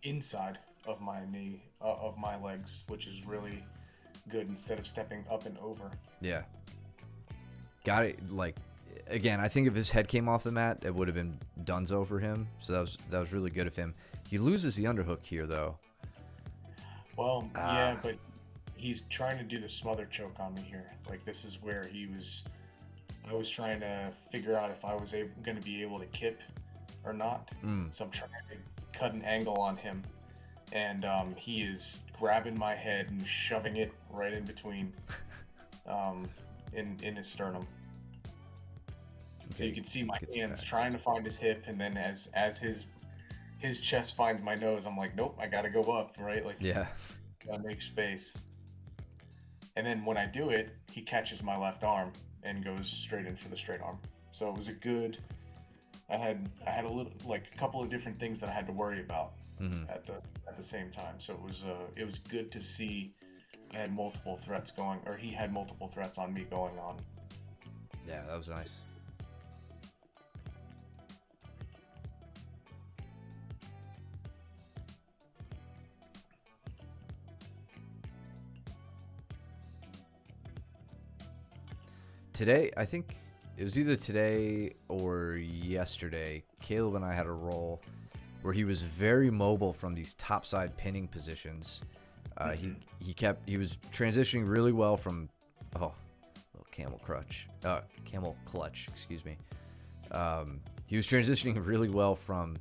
inside of my knee, of my legs, which is really good instead of stepping up and over. Yeah. Got it. Like, again, I think if his head came off the mat, it would have been donezo for him. So that was really good of him. He loses the underhook here, though. Well, yeah, but he's trying to do the smother choke on me here. Like, this is where I was trying to figure out if I was going to be able to kip or not. So I'm trying to cut an angle on him. And he is grabbing my head and shoving it right in between in his sternum. So you can see my hands trying to find his hip, and then as his chest finds my nose, I'm like, nope, I gotta go up, right? Like, Yeah. gotta make space. And then when I do it, he catches my left arm and goes straight in for the straight arm. So it was a good. I had a little, like, a couple of different things that I had to worry about at the same time. So it was good to see I had multiple threats going, or he had multiple threats on me going on. Yeah, that was nice. Today, I think it was either today or yesterday, Caleb and I had a roll where he was very mobile from these topside pinning positions. He was transitioning really well from little camel clutch, excuse me. He was transitioning really well from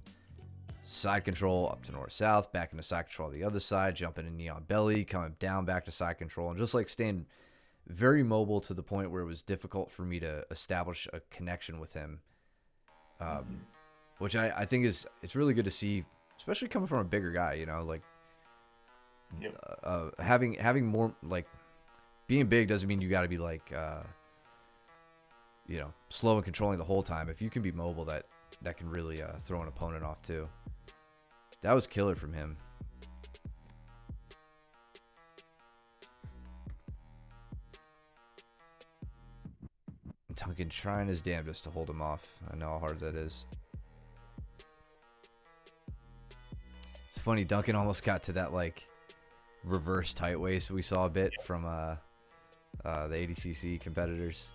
side control up to north south, back into side control on the other side, jumping in knee on belly, coming down back to side control, and just like staying very mobile to the point where it was difficult for me to establish a connection with him. Which I think it's really good to see, especially coming from a bigger guy, you know, like having more, like, being big doesn't mean you got to be like, you know, slow and controlling the whole time. If you can be mobile, that can really throw an opponent off too. That was killer from him. Duncan trying his damnedest to hold him off. I know how hard that is. It's funny, Duncan almost got to that, like, reverse tight waist we saw a bit from the ADCC competitors.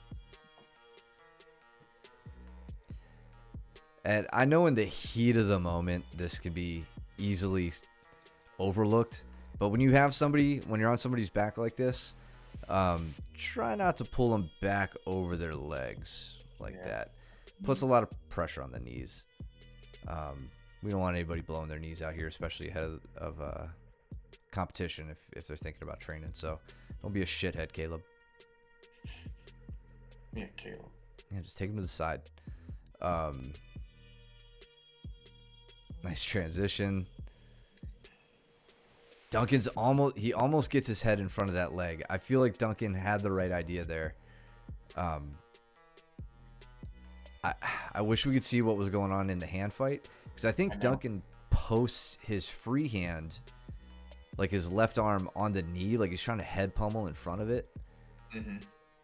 And I know in the heat of the moment, this could be easily overlooked. But when you have somebody, when you're on somebody's back like this, try not to pull them back over their legs like that. Puts a lot of pressure on the knees. We don't want anybody blowing their knees out here, especially ahead of competition if they're thinking about training. So don't be a shithead, Caleb. Yeah, Caleb. Yeah, just take him to the side. Nice transition. Duncan's almost gets his head in front of that leg. I feel like Duncan had the right idea there. I wish we could see what was going on in the hand fight, because I think Duncan posts his free hand, like his left arm on the knee, like he's trying to head pummel in front of it.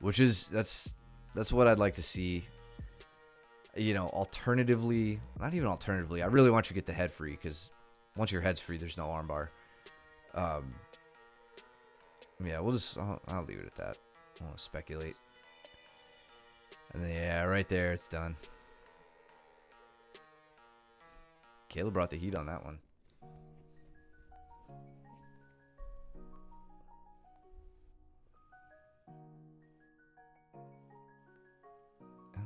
Which is that's what I'd like to see. You know, alternatively, not even alternatively, I really want you to get the head free, because once your head's free, there's no armbar. Yeah, I'll leave it at that. I don't want to speculate. And then, yeah, right there, it's done. Caleb brought the heat on that one.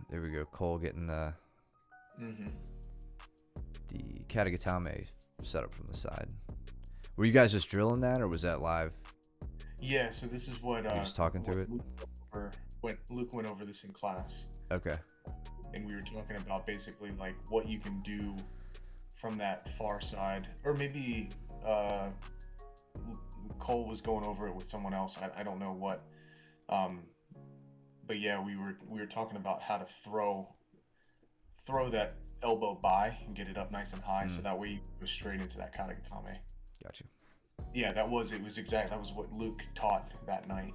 There we go. Cole getting the Katagatame set up from the side. Were you guys just drilling that, or was that live? Yeah, so this is what You're just talking through it. Luke went over this in class. Okay. And we were talking about basically like what you can do from that far side, or maybe Cole was going over it with someone else. I don't know what. But yeah, we were talking about how to throw that elbow by and get it up nice and high, so that way you go straight into that Katagatame. Gotcha. Yeah, that was what Luke taught that night.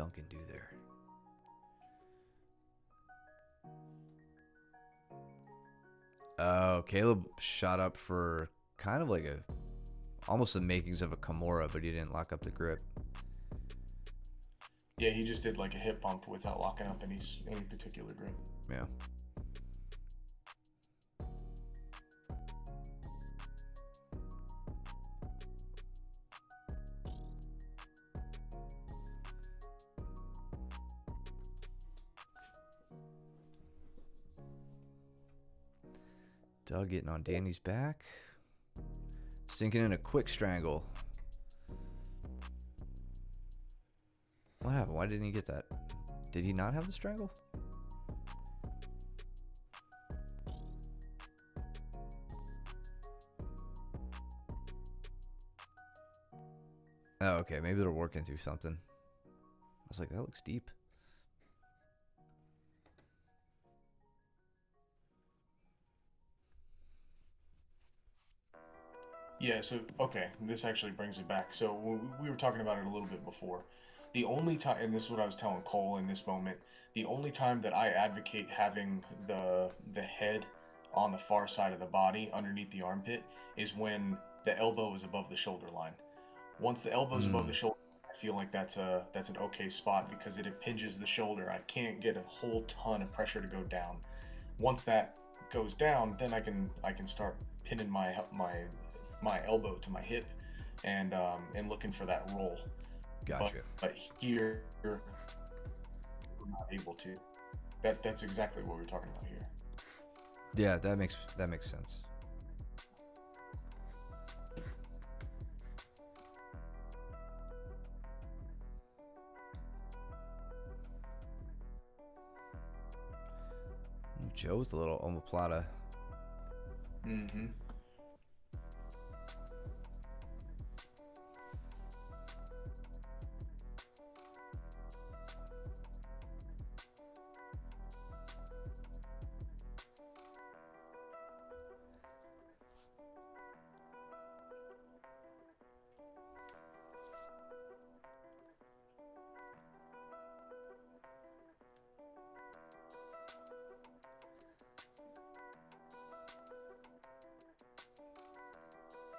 Duncan do there? Oh, Caleb shot up for kind of like almost the makings of a Kimura, but he didn't lock up the grip. Yeah, he just did like a hip bump without locking up any particular grip. Yeah. Doug getting on Danny's back. Sinking in a quick strangle. What happened? Why didn't he get that? Did he not have the strangle? Oh, okay. Maybe they're working through something. I was like, that looks deep. Yeah, so, okay, this actually brings it back. So, we were talking about it a little bit before. The only time, and this is what I was telling Cole in this moment, the only time that I advocate having the head on the far side of the body underneath the armpit is when the elbow is above the shoulder line. Once the elbow is above the shoulder, I feel like that's an okay spot because it impinges the shoulder. I can't get a whole ton of pressure to go down. Once that goes down, then I can start pinning my elbow to my hip and looking for that roll. Gotcha. But here we're not able to. That's exactly what we're talking about here. Yeah, that makes sense. Joe with a little omoplata. Mm-hmm.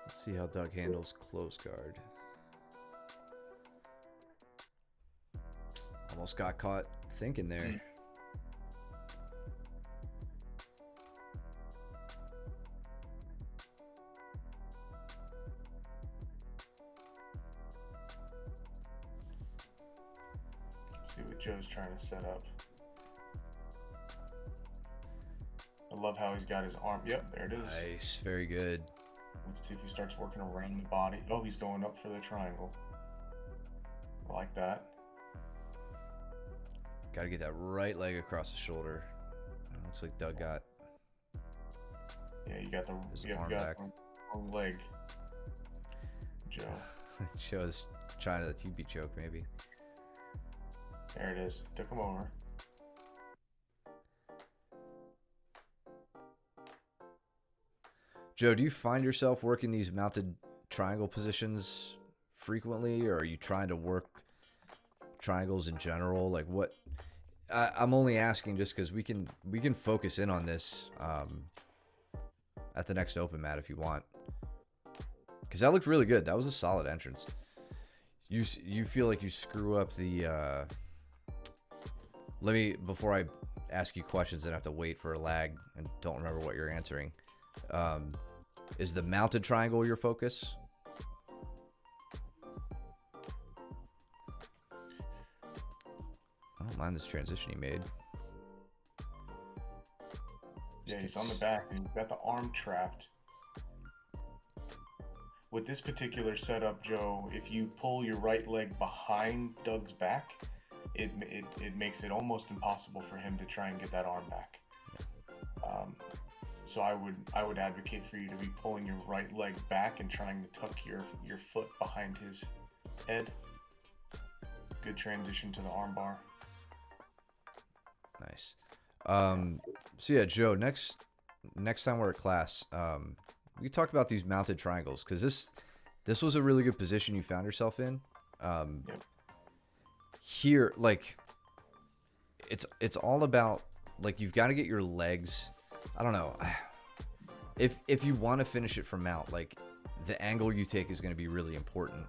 Let's see how Doug handles close guard. Almost got caught thinking there. Let's see what Joe's trying to set up. I love how he's got his arm. Yep, there it is. Nice, very good. Let's see if he starts working around the body. Oh, he's going up for the triangle. I like that. Got to get that right leg across the shoulder. Looks like Doug got. Yeah, you got his you arm got back. wrong leg, Joe. Joe's trying to the TP choke, maybe. There it is. Took him over. Joe, do you find yourself working these mounted triangle positions frequently, or are you trying to work triangles in general? Like what? I'm only asking just because we can focus in on this at the next open mat if you want, because that looked really good. That was a solid entrance. You feel like you screw up the let me, before I ask you questions and have to wait for a lag and don't remember what you're answering, is the mounted triangle your focus? I don't mind this transition he made. Yeah, he's on the back and he's got the arm trapped. With this particular setup, Joe, if you pull your right leg behind Doug's back, it makes it almost impossible for him to try and get that arm back. So I would advocate for you to be pulling your right leg back and trying to tuck your foot behind his head. Good transition to the arm bar. Nice. So yeah, Joe, next time we're at class, we can talk about these mounted triangles, because this was a really good position you found yourself in. Yep. here, like, it's all about, like, you've got to get your legs. I don't know. If you want to finish it from mount, like, the angle you take is going to be really important.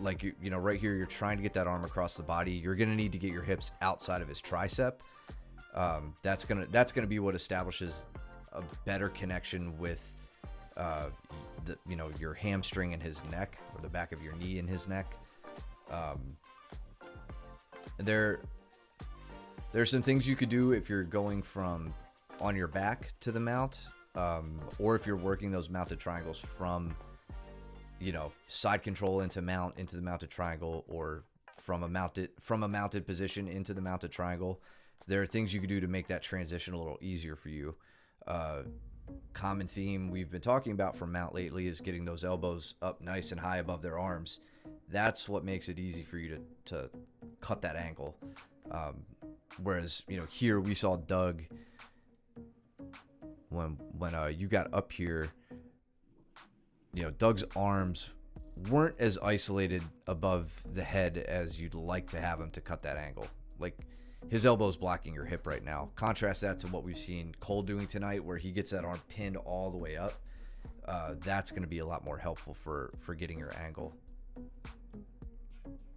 Like, you know, right here, you're trying to get that arm across the body. You're going to need to get your hips outside of his tricep. That's gonna be what establishes a better connection with you know, your hamstring in his neck, or the back of your knee in his neck. There's some things you could do if you're going from on your back to the mount, or if you're working those mounted triangles from, you know, side control into mount into the mounted triangle, or from a mounted position into the mounted triangle. There are things you could do to make that transition a little easier for you. Common theme we've been talking about for mount lately is getting those elbows up nice and high above their arms. That's what makes it easy for you to cut that angle. Whereas, you know, here we saw Doug, when you got up here, you know, Doug's arms weren't as isolated above the head as you'd like to have him to cut that angle. Like, his elbow's blocking your hip right now. Contrast that to what we've seen Cole doing tonight, where he gets that arm pinned all the way up. That's going to be a lot more helpful for getting your angle.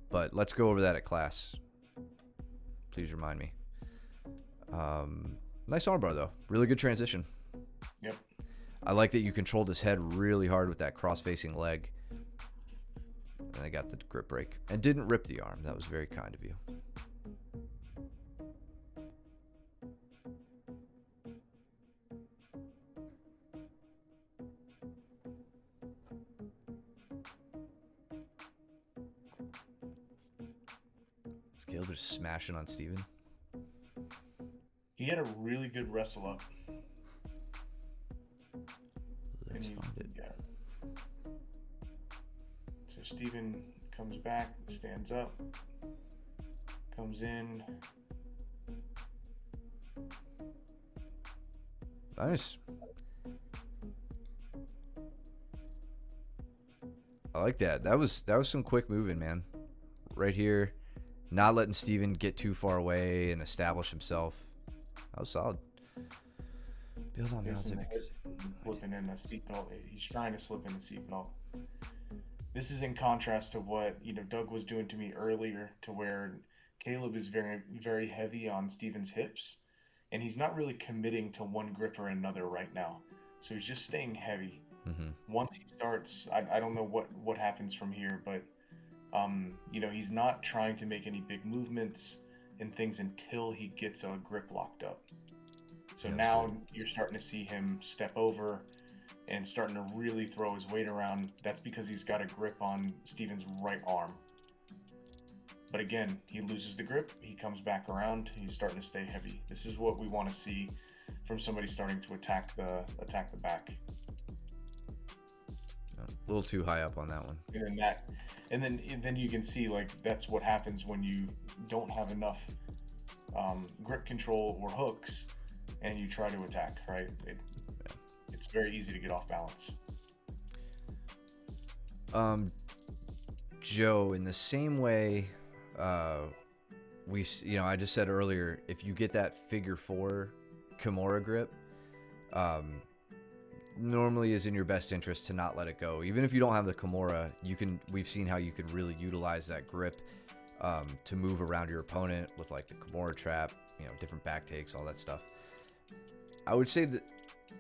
But let's go over that at class. Please remind me. Nice armbar, though. Really good transition. Yep. I like that you controlled his head really hard with that cross-facing leg. And I got the grip break. And didn't rip the arm. That was very kind of you. Is Caleb just smashing on Steven? He had a really good wrestle up. Let's find it. Yeah. So Steven comes back, stands up, comes in. Nice. I like that. That was some quick moving, man. Right here, not letting Steven get too far away and establish himself. That was solid. Build on mounted. Flipping in a seatbelt. He's trying to slip in the seatbelt. This is in contrast to what, you know, Doug was doing to me earlier, to where Caleb is very, very heavy on Steven's hips, and he's not really committing to one grip or another right now. So he's just staying heavy. Mm-hmm. Once he starts, I don't know what happens from here, but you know, he's not trying to make any big movements and things until he gets a grip locked up. So now you're starting to see him step over and starting to really throw his weight around. That's because he's got a grip on Steven's right arm. But again, he loses the grip, he comes back around, he's starting to stay heavy. This is what we want to see from somebody starting to attack the back. A little too high up on that one. And then you can see, like, that's what happens when you don't have enough grip control or hooks and you try to attack, right? It's very easy to get off balance. Joe, in the same way, I just said earlier, if you get that figure 4 Kimura grip, normally is in your best interest to not let it go. Even if you don't have the Kimura, we've seen how you could really utilize that grip to move around your opponent with, like, the Kimura trap, you know, different back takes, all that stuff. I would say that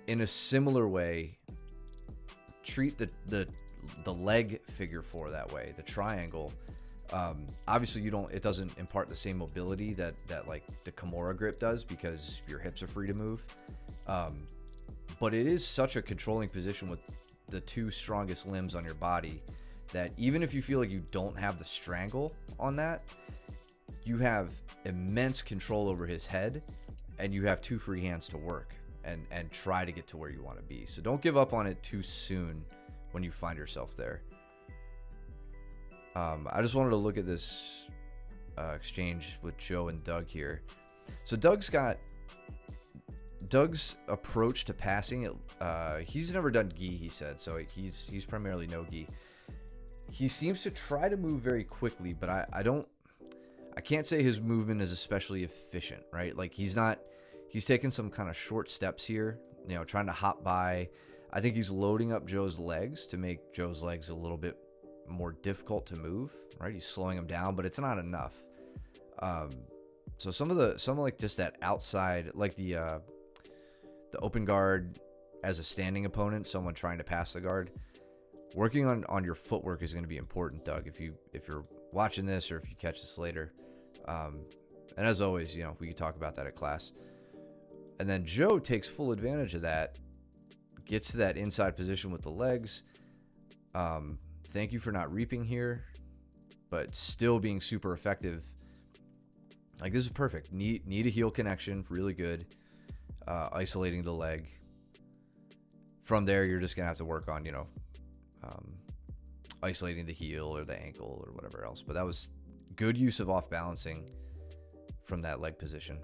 in a similar way, treat the leg figure 4 that way, the triangle. Obviously it doesn't impart the same mobility that like the Kimura grip does, because your hips are free to move. But it is such a controlling position with the two strongest limbs on your body that even if you feel like you don't have the strangle on that, you have immense control over his head, and you have two free hands to work and try to get to where you want to be. So don't give up on it too soon when you find yourself there. I just wanted to look at this exchange with Joe and Doug here. So Doug's approach to passing, he's never done gi, he said, so he's primarily no gi. He seems to try to move very quickly, but I don't I can't say his movement is especially efficient, right? Like he's taking some kind of short steps here, you know, trying to hop by. I think he's loading up Joe's legs to make Joe's legs a little bit more difficult to move, right? He's slowing him down, but it's not enough. So some like just that outside, like the open guard as a standing opponent, someone trying to pass the guard. Working on your footwork is going to be important, Doug. If you're watching this or if you catch this later, and as always, you know, we can talk about that at class. And then Joe takes full advantage of that, gets to that inside position with the legs. Thank you for not reaping here, but still being super effective. Like this is perfect. Need a heel connection, really good. Isolating the leg. From there, you're just gonna have to work on, you know, isolating the heel or the ankle or whatever else. But that was good use of off balancing from that leg position.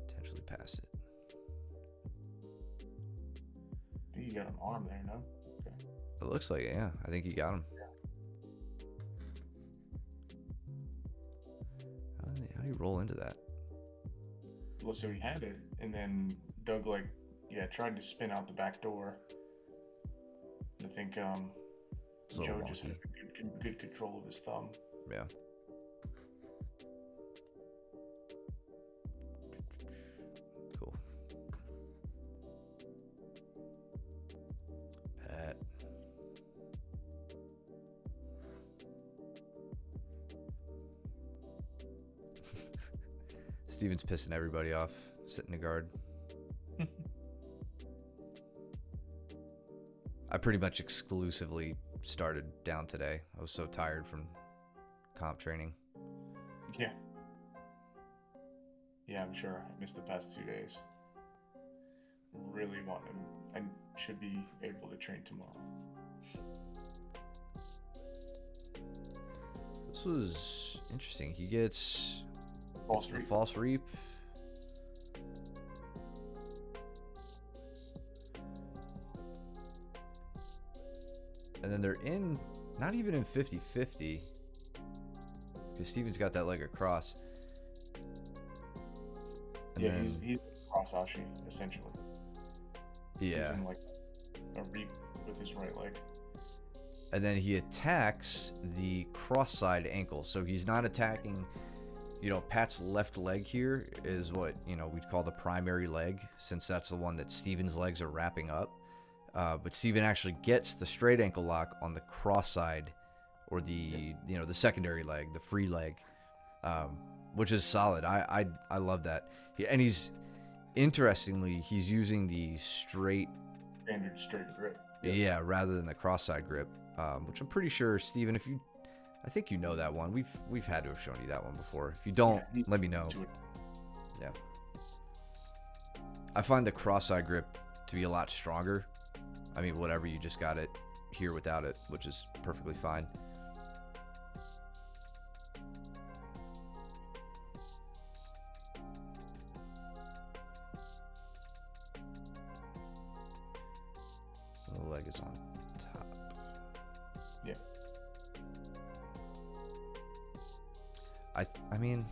Potentially past it. I think you got an arm there, no? Okay. It looks like it, yeah. I think you got him. How do you roll into that? Well, so he had it, and then Doug tried to spin out the back door. I think Joe just had good control of his thumb. Yeah. Cool. Pat. Steven's pissing everybody off, sitting to guard. I pretty much exclusively started down today. I was so tired from comp training. Yeah. Yeah, I'm sure. I missed the past 2 days. Really want him. I should be able to train tomorrow. This was interesting. He gets False the reap. false reap. And then they're not even in 50-50. Because Steven's got that leg across. And Yeah, then, he's cross ashi, essentially. yeah. He's in like a reap with his right leg. And then he attacks the cross-side ankle. So he's not attacking, you know, Pat's left leg here is what, you know, we'd call the primary leg, since that's the one that Steven's legs are wrapping up. But Steven actually gets the straight ankle lock on the cross side, or the you know, the secondary leg, the free leg, which is solid. I love that. And he's interestingly he's using the straight, Standard straight grip. yeah, rather than the cross side grip, which I'm pretty sure, Steven, I think you know that one. We've had to have shown you that one before. If you don't, let me know. Yeah. I find the cross side grip to be a lot stronger. I mean, whatever, you just got it here without it, which is perfectly fine. The leg is on top. Yeah. I mean,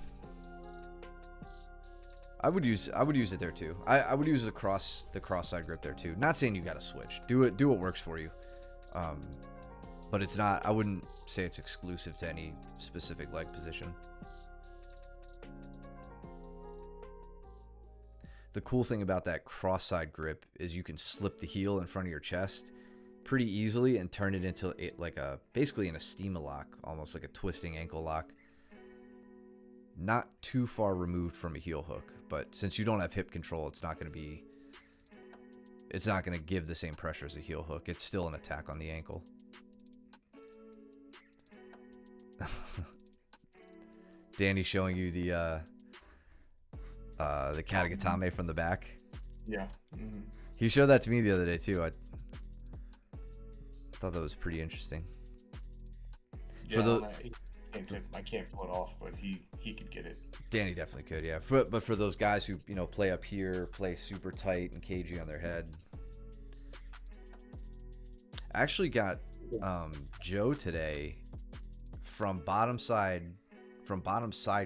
I would use it there too. I would use the cross side grip there too. Not saying you got to switch. Do what works for you. But it's not. I wouldn't say it's exclusive to any specific leg position. The cool thing about that cross side grip is you can slip the heel in front of your chest pretty easily and turn it into basically an Estima lock, almost like a twisting ankle lock. Not too far removed from a heel hook, but since you don't have hip control, it's not going to give the same pressure as a heel hook. It's still an attack on the ankle. Danny showing you the Katagatame from the back. Yeah. Mm-hmm. He showed that to me the other day too. I thought that was pretty interesting. Yeah, I can't pull it off, but he could get it. Danny definitely could, yeah. But for those guys who, you know, play up here, play super tight and cagey on their head. I actually got Joe today from bottom side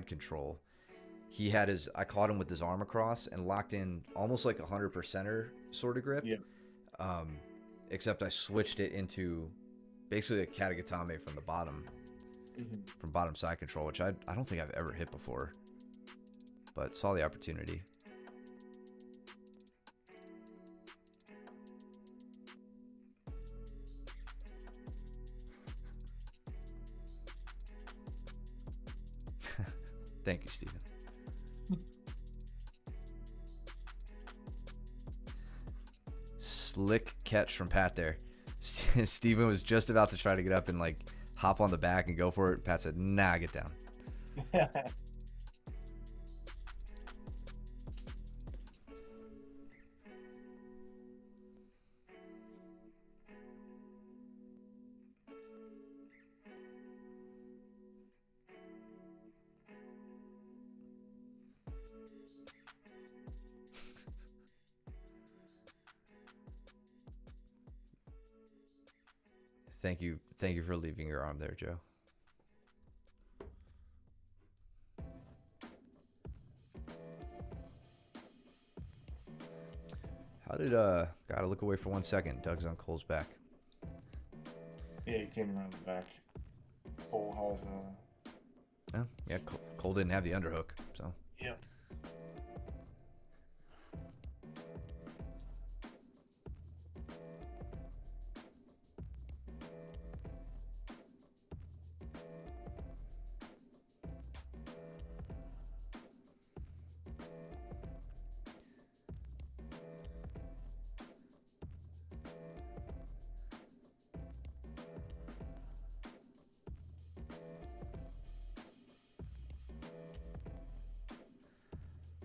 control, he had his. I caught him with his arm across and locked in almost like 100%er sort of grip. Yeah. Except I switched it into basically a katagatame from the bottom, from bottom side control, which I don't think I've ever hit before, but saw the opportunity. Thank you, Steven. Slick catch from Pat there. Steven was just about to try to get up and like hop on the back and go for it. Pat said, nah, get down. Thank you for leaving your arm there, Joe. How did gotta look away for 1 second. Doug's on Cole's back. Yeah, he came around the back. Cole has Oh, yeah, Cole didn't have the underhook, so. Yeah.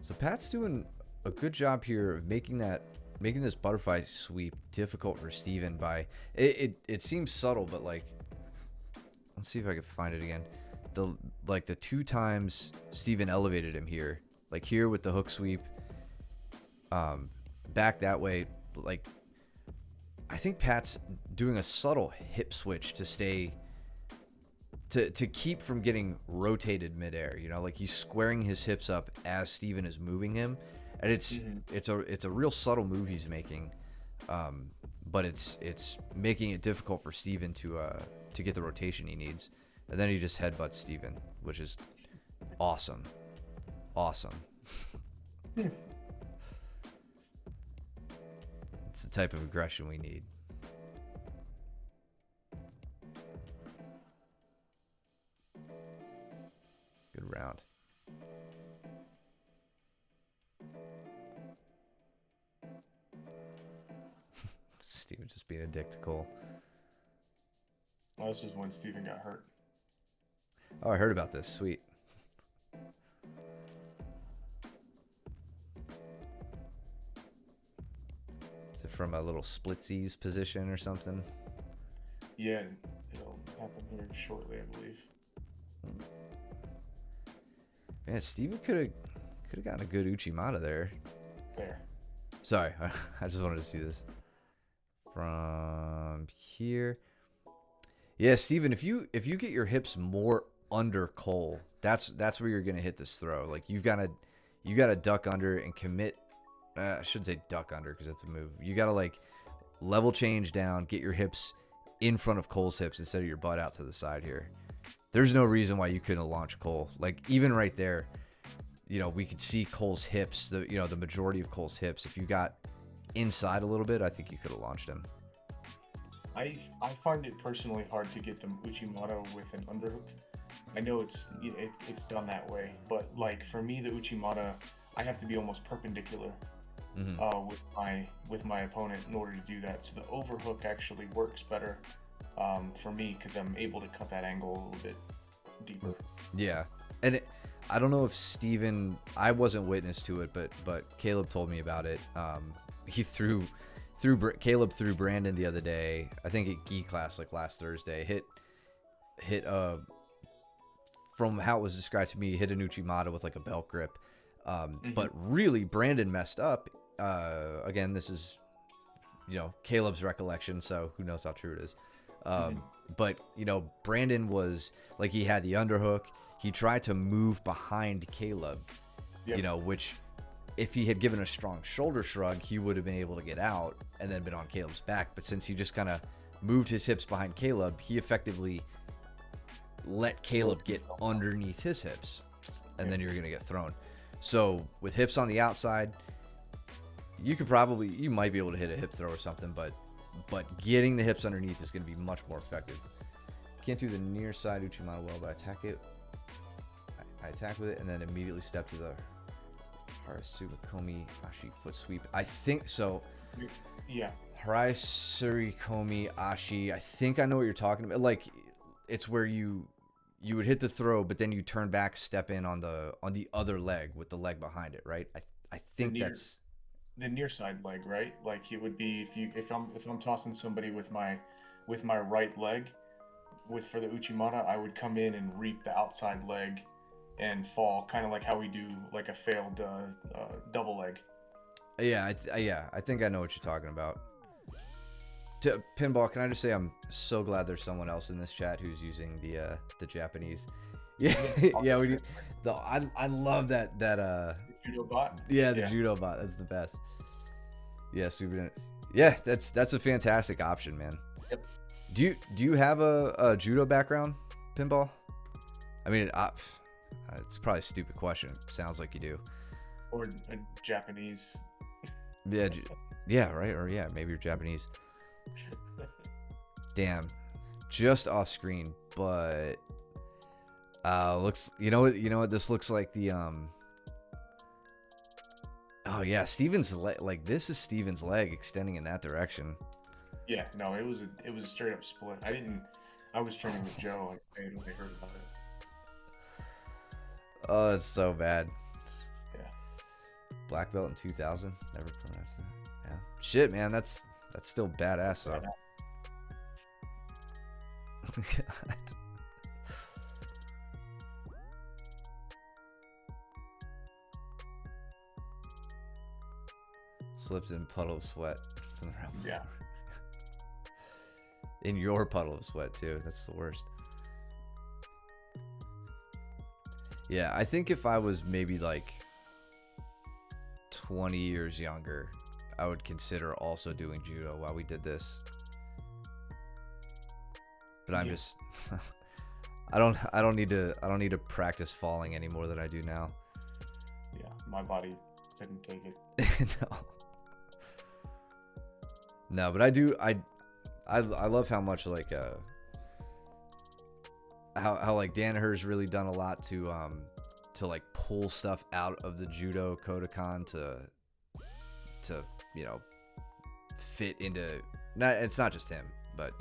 So Pat's doing a good job here of making this butterfly sweep difficult for Steven by it seems subtle, but like, let's see if I can find it again. The 2 times Steven elevated him here, like here with the hook sweep, back that way, like I think Pat's doing a subtle hip switch to stay to keep from getting rotated midair, you know, like he's squaring his hips up as Steven is moving him, and it's a real subtle move he's making, but it's making it difficult for Steven to get the rotation he needs, and then he just headbutts Steven, which is awesome. It's the type of aggression we need. Good round. Steven just being a dick to Cole. Well, this is when Steven got hurt. Oh, I heard about this. Sweet. Is it from a little splitsies position or something? Yeah, it'll happen here shortly, I believe. Man, Steven could have gotten a good Uchimata there. There. Sorry, I just wanted to see this from here. Yeah, Steven, if you get your hips more under Cole, that's where you're gonna hit this throw. Like you gotta duck under and commit. I shouldn't say duck under because that's a move. You gotta like level change down, get your hips in front of Cole's hips instead of your butt out to the side here. There's no reason why you couldn't launch Cole. Like even right there, you know, we could see Cole's hips, the majority of Cole's hips. If you got inside a little bit, I think you could have launched him. I find it personally hard to get the Uchimata with an underhook. I know it's done that way, but like for me, the Uchimata, I have to be almost perpendicular with my opponent in order to do that. So the overhook actually works better for me because I'm able to cut that angle a little bit deeper. Yeah, and I don't know if Steven, I wasn't witness to it, but Caleb told me about it. He Caleb threw Brandon the other day, I think at Gi class like last Thursday, hit from how it was described to me, hit an Uchimata with like a belt grip. But really Brandon messed up. Again, this is, Caleb's recollection, so who knows how true it is. But Brandon was like, he had the underhook. He tried to move behind Caleb, Yep. which if he had given a strong shoulder shrug, he would have been able to get out and then been on Caleb's back. But since he just kind of moved his hips behind Caleb, he effectively let Caleb get underneath his hips, and then you're going to get thrown. So with hips on the outside, you might be able to hit a hip throw or something, but getting the hips underneath is going to be much more effective. Can't do the near side Uchimata well, but I attack it. I attack with it and then immediately step to the Harasuma Komi Ashi foot sweep. I think so. Yeah. Harasuri Komi Ashi. I think I know what you're talking about. Like, it's where you would hit the throw, but then you turn back, step in on the other leg with the leg behind it, right? I think that's the near side leg, right? Like it would be if I'm tossing somebody with my right leg for the Uchimata, I would come in and reap the outside leg and fall, kind of like how we do like a failed double leg. Yeah, I think I know what you're talking about. Pinball, can I just say I'm so glad there's someone else in this chat who's using the Japanese. Yeah, yeah. I love that The judo bot. Yeah, the judo bot. That's the best. Yeah, super. Yeah, that's a fantastic option, man. Yep. Do you have a judo background, Pinball? I mean, it's probably a stupid question. Sounds like you do. Or a Japanese. Yeah, yeah, right. Or yeah, maybe you're Japanese. Damn, just off screen, but looks. You know what? This looks like the Oh yeah, Steven's leg. Like, this is Steven's leg extending in that direction. Yeah, no, it was a straight up split. I was training with Joe. I had only heard about it. Oh, it's so bad. Yeah. Black belt in 2000. Never pronounced that. Yeah. Shit, man. That's still badass though. God. Slipped in puddle of sweat from the realm. Yeah. In your puddle of sweat too. That's the worst. Yeah, I think if I was maybe like 20 years younger, I would consider also doing judo while we did this. But I'm just I don't need to practice falling any more than I do now. Yeah, my body couldn't take it. No. No, but I love how much like how like Danaher's really done a lot to like pull stuff out of the judo Kodokan to fit into, it's not just him, but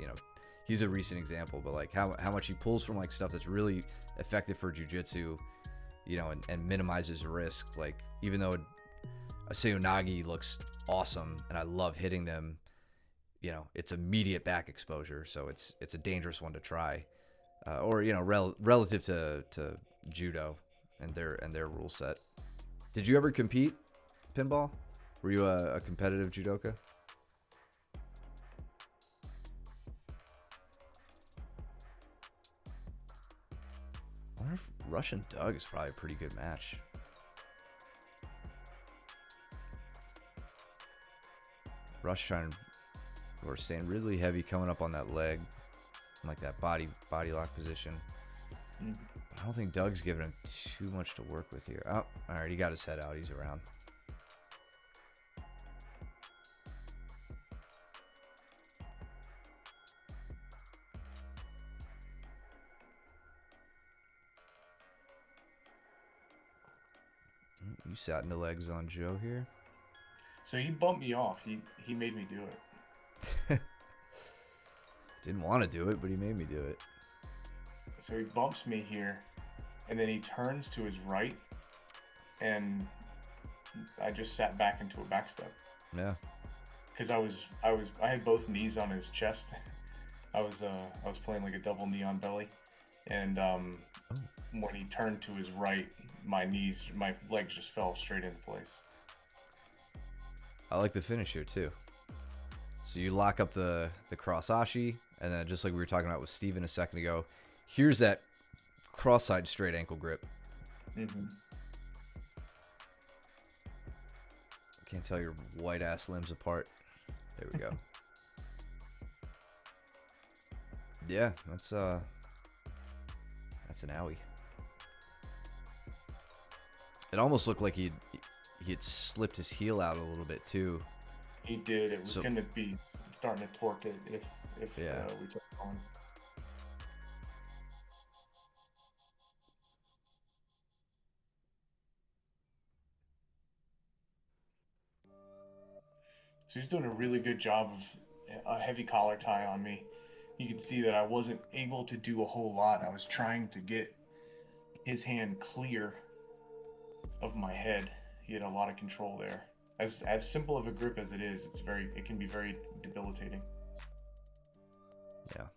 he's a recent example, but like how much he pulls from like stuff that's really effective for jiu-jitsu, and minimizes risk. Like, even though a Seoinage looks awesome and I love hitting them, it's immediate back exposure, so it's a dangerous one to try, or relative to judo and their rule set. Did you ever compete, Pinball? Were you a competitive judoka? I wonder if Russian Doug is probably a pretty good match. Rush staying really heavy, coming up on that leg, like that body lock position. Mm-hmm. But I don't think Doug's giving him too much to work with here. Oh, all right, he got his head out. He's around. You sat in the legs on Joe here. So he bumped me off. He made me do it. Didn't want to do it, but he made me do it. So he bumps me here, and then he turns to his right, and I just sat back into a back step. Yeah. Because I had both knees on his chest. I was playing like a double knee on belly, and when he turned to his right, my legs just fell straight into place. I like the finish here too. So you lock up the cross ashi, And then just like we were talking about with Steven a second ago, here's that cross-side straight ankle grip. Mm-hmm. Can't tell your white-ass limbs apart. There we go. Yeah, that's an owie. It almost looked like he had slipped his heel out a little bit too. He did. It was going to be starting to torque it if yeah. We kept going. So he's doing a really good job of a heavy collar tie on me. You can see that I wasn't able to do a whole lot. I was trying to get his hand clear of my head. He had a lot of control there. As simple of a grip as it is, it can be very debilitating. Yeah.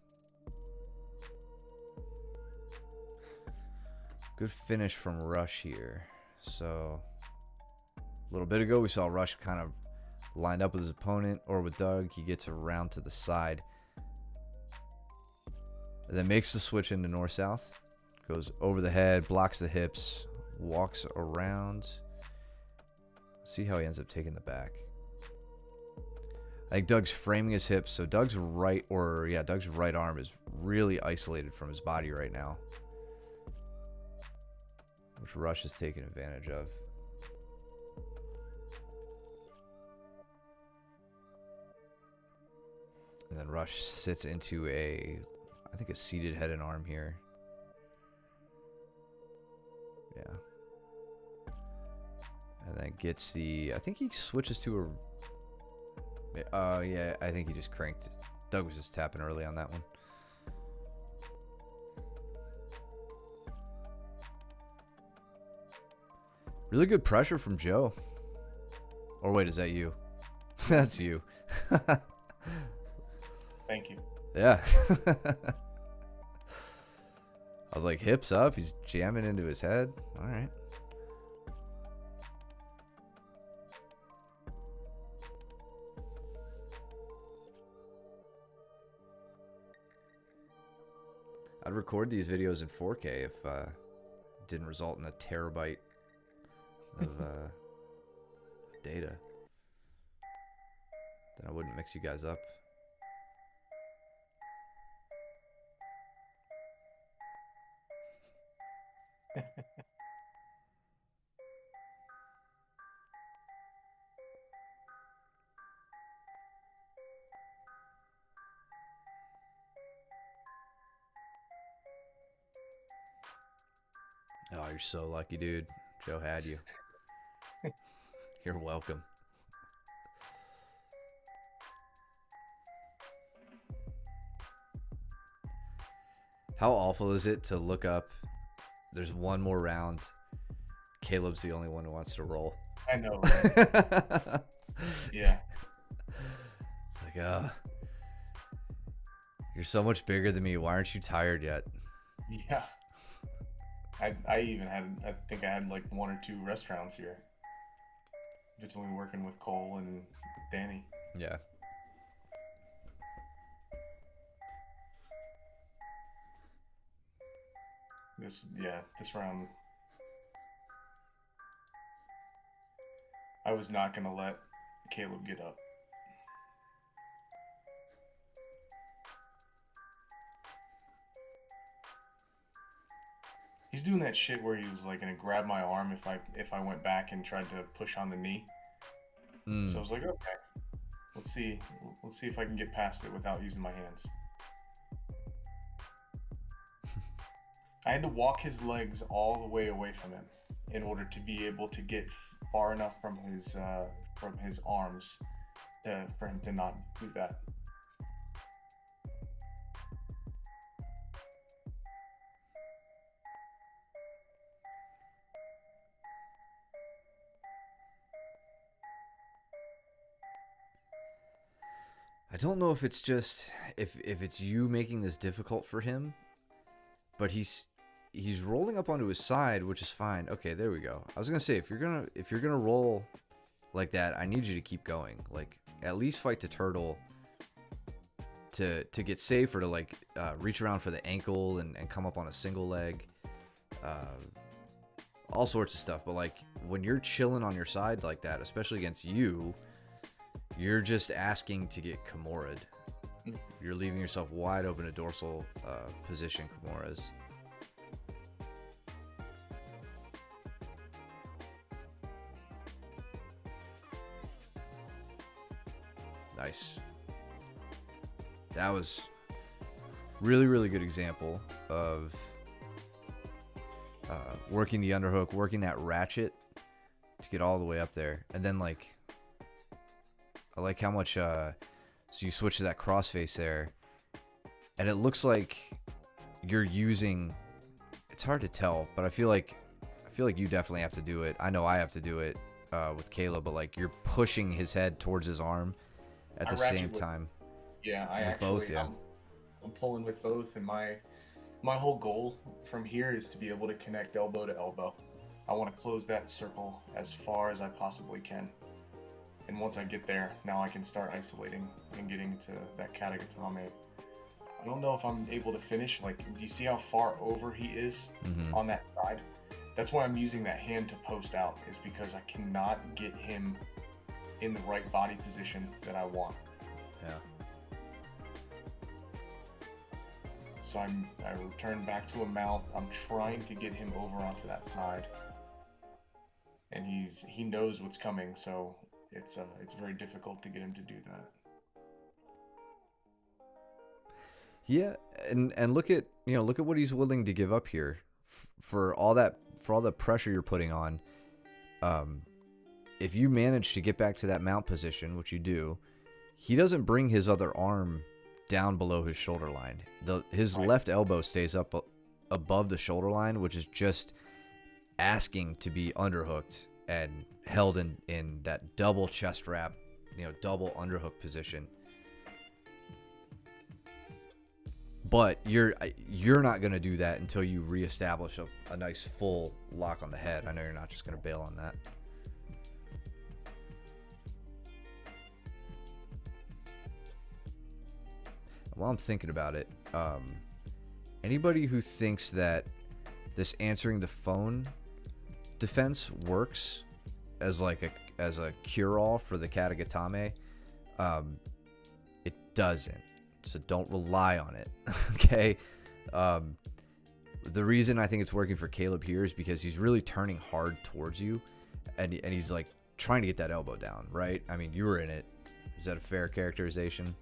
Good finish from Rush here. So a little bit ago we saw Rush kind of lined up with his opponent or with Doug. He gets around to the side. And then makes the switch into north-south. Goes over the head, blocks the hips, walks around. See how he ends up taking the back. I think Doug's framing his hips, so Doug's right arm is really isolated from his body right now, which Rush is taking advantage of. And then Rush sits into I think a seated head and arm here. Yeah. And then gets I think he switches to yeah, I think he just cranked. Doug was just tapping early on that one. Really good pressure from Joe. Or wait, is that you? That's you. Thank you. Yeah. I was like, hips up. He's jamming into his head. All right. I'd record these videos in 4K if it didn't result in a terabyte of data. Then I wouldn't mix you guys up. Oh, you're so lucky, dude. Joe had you. You're welcome. How awful is it to look up? There's one more round. Caleb's the only one who wants to roll. I know, right? Yeah. It's like, you're so much bigger than me. Why aren't you tired yet? Yeah. I even had, I think I had like 1 or 2 rest rounds here between working with Cole and Danny. Yeah. This round, I was not going to let Caleb get up. He's doing that shit where he was like going to grab my arm if I went back and tried to push on the knee. So I was like, okay, let's see if I can get past it without using my hands. I had to walk his legs all the way away from him in order to be able to get far enough from his arms for him to not do that. I don't know if it's just if it's you making this difficult for him, but he's rolling up onto his side, which is fine. Okay, there we go. I was gonna say if you're gonna roll like that, I need you to keep going. Like at least fight the turtle to get safe, or to like reach around for the ankle and come up on a single leg, all sorts of stuff. But like when you're chilling on your side like that, especially against you, you're just asking to get Kimura'd. You're leaving yourself wide open to dorsal position Kimuras. Nice. That was really, really good example of working the underhook, working that ratchet to get all the way up there. And then, like, I like how much, so you switch to that crossface there, and it looks like you're using, it's hard to tell, but I feel like you definitely have to do it. I know I have to do it with Caleb, but like you're pushing his head towards his arm at the same time. Yeah, I actually, both, yeah. I'm pulling with both, and my whole goal from here is to be able to connect elbow to elbow. I want to close that circle as far as I possibly can. And once I get there, now I can start isolating and getting to that Katagatame. I don't know if I'm able to finish. Like, do you see how far over he is on that side? That's why I'm using that hand to post out, is because I cannot get him in the right body position that I want. Yeah. So I return back to a mount. I'm trying to get him over onto that side, and he knows what's coming. So it's very difficult to get him to do that. Yeah, and look at what he's willing to give up here for all that pressure you're putting on. If you manage to get back to that mount position, which you do, he doesn't bring his other arm down below his shoulder line. His left elbow stays up above the shoulder line, which is just asking to be underhooked and held in that double chest wrap, double underhook position. But you're not going to do that until you reestablish a nice full lock on the head. I know you're not just going to bail on that. While I'm thinking about it, anybody who thinks that this answering the phone defense works as a cure-all for the Katagatame, it doesn't. So don't rely on it. Okay. The reason I think it's working for Caleb here is because he's really turning hard towards you, and he's like trying to get that elbow down, right? I mean, you were in it. Is that a fair characterization?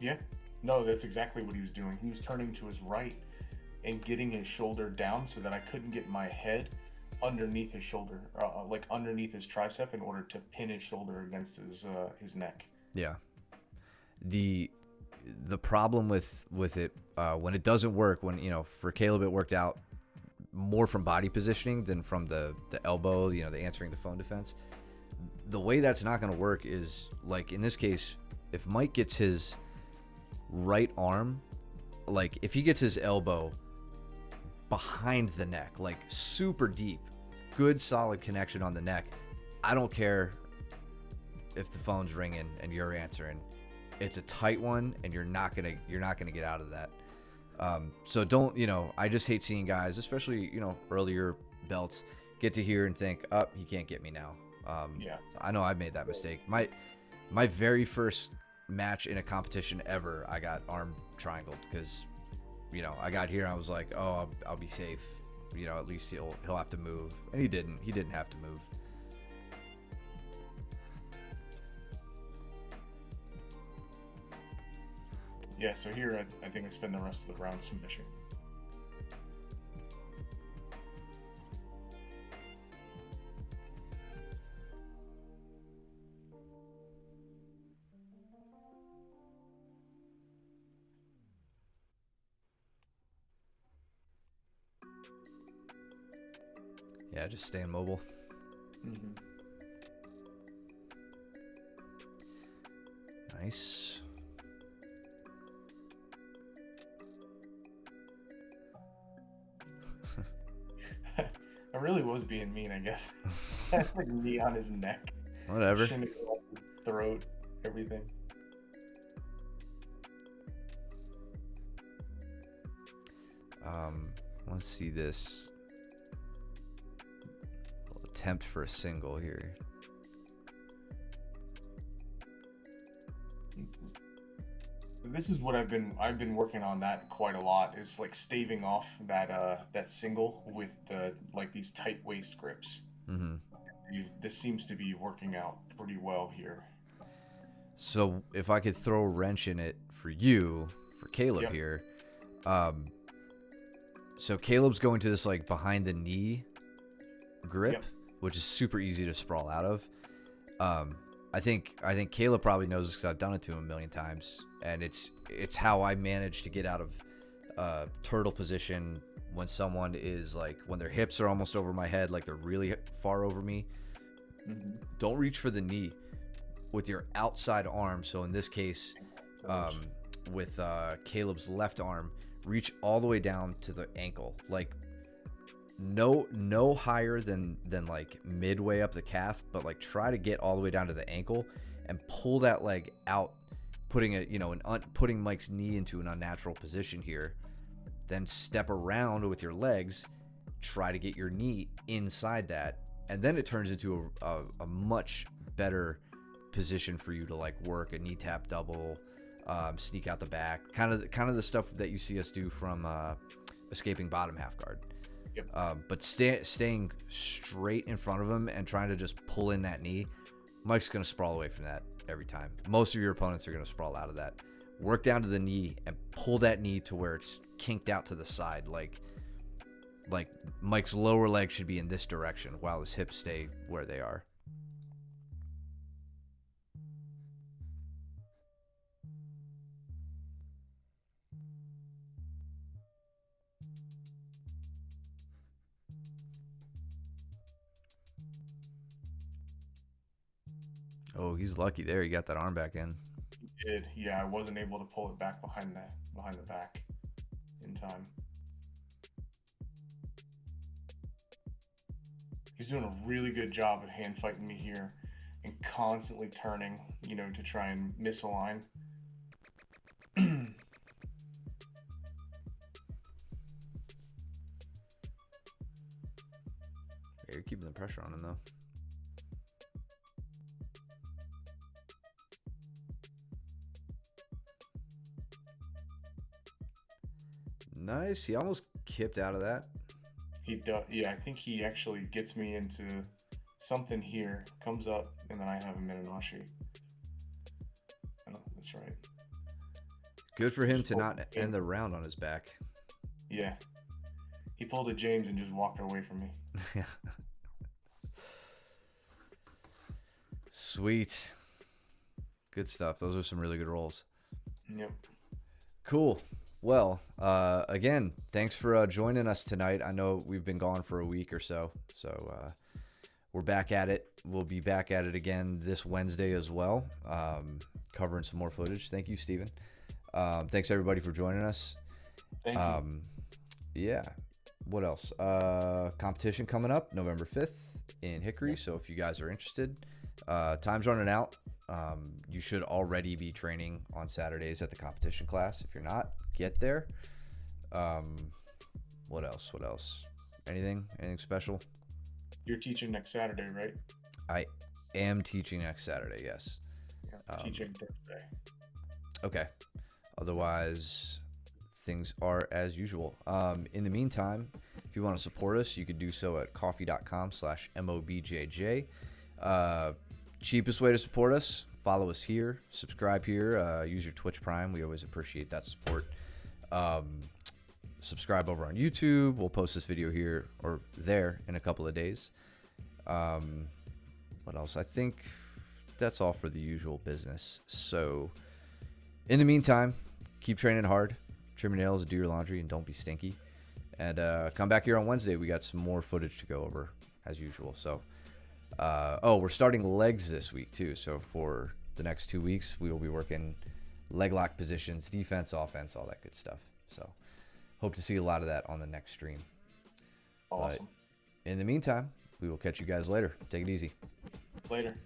Yeah. No, that's exactly what he was doing. He was turning to his right and getting his shoulder down so that I couldn't get my head underneath his shoulder, like underneath his tricep, in order to pin his shoulder against his neck. Yeah. The problem with it when it doesn't work, when for Caleb it worked out more from body positioning than from the elbow, the answering the phone defense. The way that's not going to work is, like in this case, if Mike gets his right arm, like if he gets his elbow behind the neck, like super deep, good solid connection on the neck, I don't care if the phone's ringing and you're answering. It's a tight one, and you're not gonna get out of that. So don't, I just hate seeing guys, especially earlier belts, get to here and think, oh, he can't get me now. Yeah, I know I've made that mistake. My very first match in a competition ever, I got arm triangled because I got here and I was like, oh, I'll be safe. At least he'll have to move, and he didn't have to move. Yeah, so here I think I spend the rest of the round submission. Yeah, just stay immobile. Nice. I really was being mean, I guess. Like knee on his neck. Whatever. Throat, everything. Let's see this. Attempt for a single here. This is what I've been working on that quite a lot. Is like staving off that single with the like these tight waist grips. Mm-hmm. This seems to be working out pretty well here. So if I could throw a wrench in it for you, for Caleb here, so Caleb's going to this like behind the knee grip, which is super easy to sprawl out of. I think Caleb probably knows this because I've done it to him a million times, and it's how I manage to get out of turtle position when someone is like, when their hips are almost over my head, like they're really far over me. Mm-hmm. Don't reach for the knee with your outside arm. So in this case, with Caleb's left arm, reach all the way down to the ankle, like no higher than like midway up the calf, but like try to get all the way down to the ankle and pull that leg out, putting it, putting Mike's knee into an unnatural position here. Then step around with your legs, try to get your knee inside that, and then it turns into a much better position for you to like work a knee tap double, sneak out the back, kind of the stuff that you see us do from escaping bottom half guard. Yep. But staying straight in front of him and trying to just pull in that knee, Mike's going to sprawl away from that every time. Most of your opponents are going to sprawl out of that. Work down to the knee and pull that knee to where it's kinked out to the side, like Mike's lower leg should be in this direction while his hips stay where they are. Oh, he's lucky there. He got that arm back in. He did. Yeah, I wasn't able to pull it back behind the back in time. He's doing a really good job of hand fighting me here and constantly turning, to try and misalign. Yeah, you're keeping the pressure on him though. Nice. He almost kipped out of that. He does. Yeah, I think he actually gets me into something here, comes up, and then I have him in an Ashi. Oh, that's right. Good for him to not end the round on his back. Yeah. He pulled a James and just walked away from me. Sweet. Good stuff. Those are some really good rolls. Yep. Cool. Well, again, thanks for joining us tonight. I know we've been gone for a week or so, we're back at it. We'll be back at it again this Wednesday as well, covering some more footage. Thank you, Steven. Thanks, everybody, for joining us. Thank you. Yeah. What else? Competition coming up November 5th in Hickory, so if you guys are interested, time's running out. You should already be training on Saturdays at the competition class. If you're not, get there. What else? Anything special? You're teaching next Saturday, right? I am teaching next Saturday, yes. Yeah, teaching Thursday. Okay. Otherwise, things are as usual. In the meantime, if you want to support us, you could do so at coffee.com/MOBJJ. Cheapest way to support us, follow us here, subscribe here, use your Twitch Prime. We always appreciate that support. Subscribe over on YouTube. We'll post this video here or there in a couple of days. What else? I think that's all for the usual business. So in the meantime, keep training hard, trim your nails, do your laundry, and don't be stinky. And come back here on Wednesday. We got some more footage to go over as usual. So we're starting legs this week too. So for the next 2 weeks, we will be working leg lock positions, defense, offense, all that good stuff. So hope to see a lot of that on the next stream. Awesome. But in the meantime, we will catch you guys later. Take it easy. Later.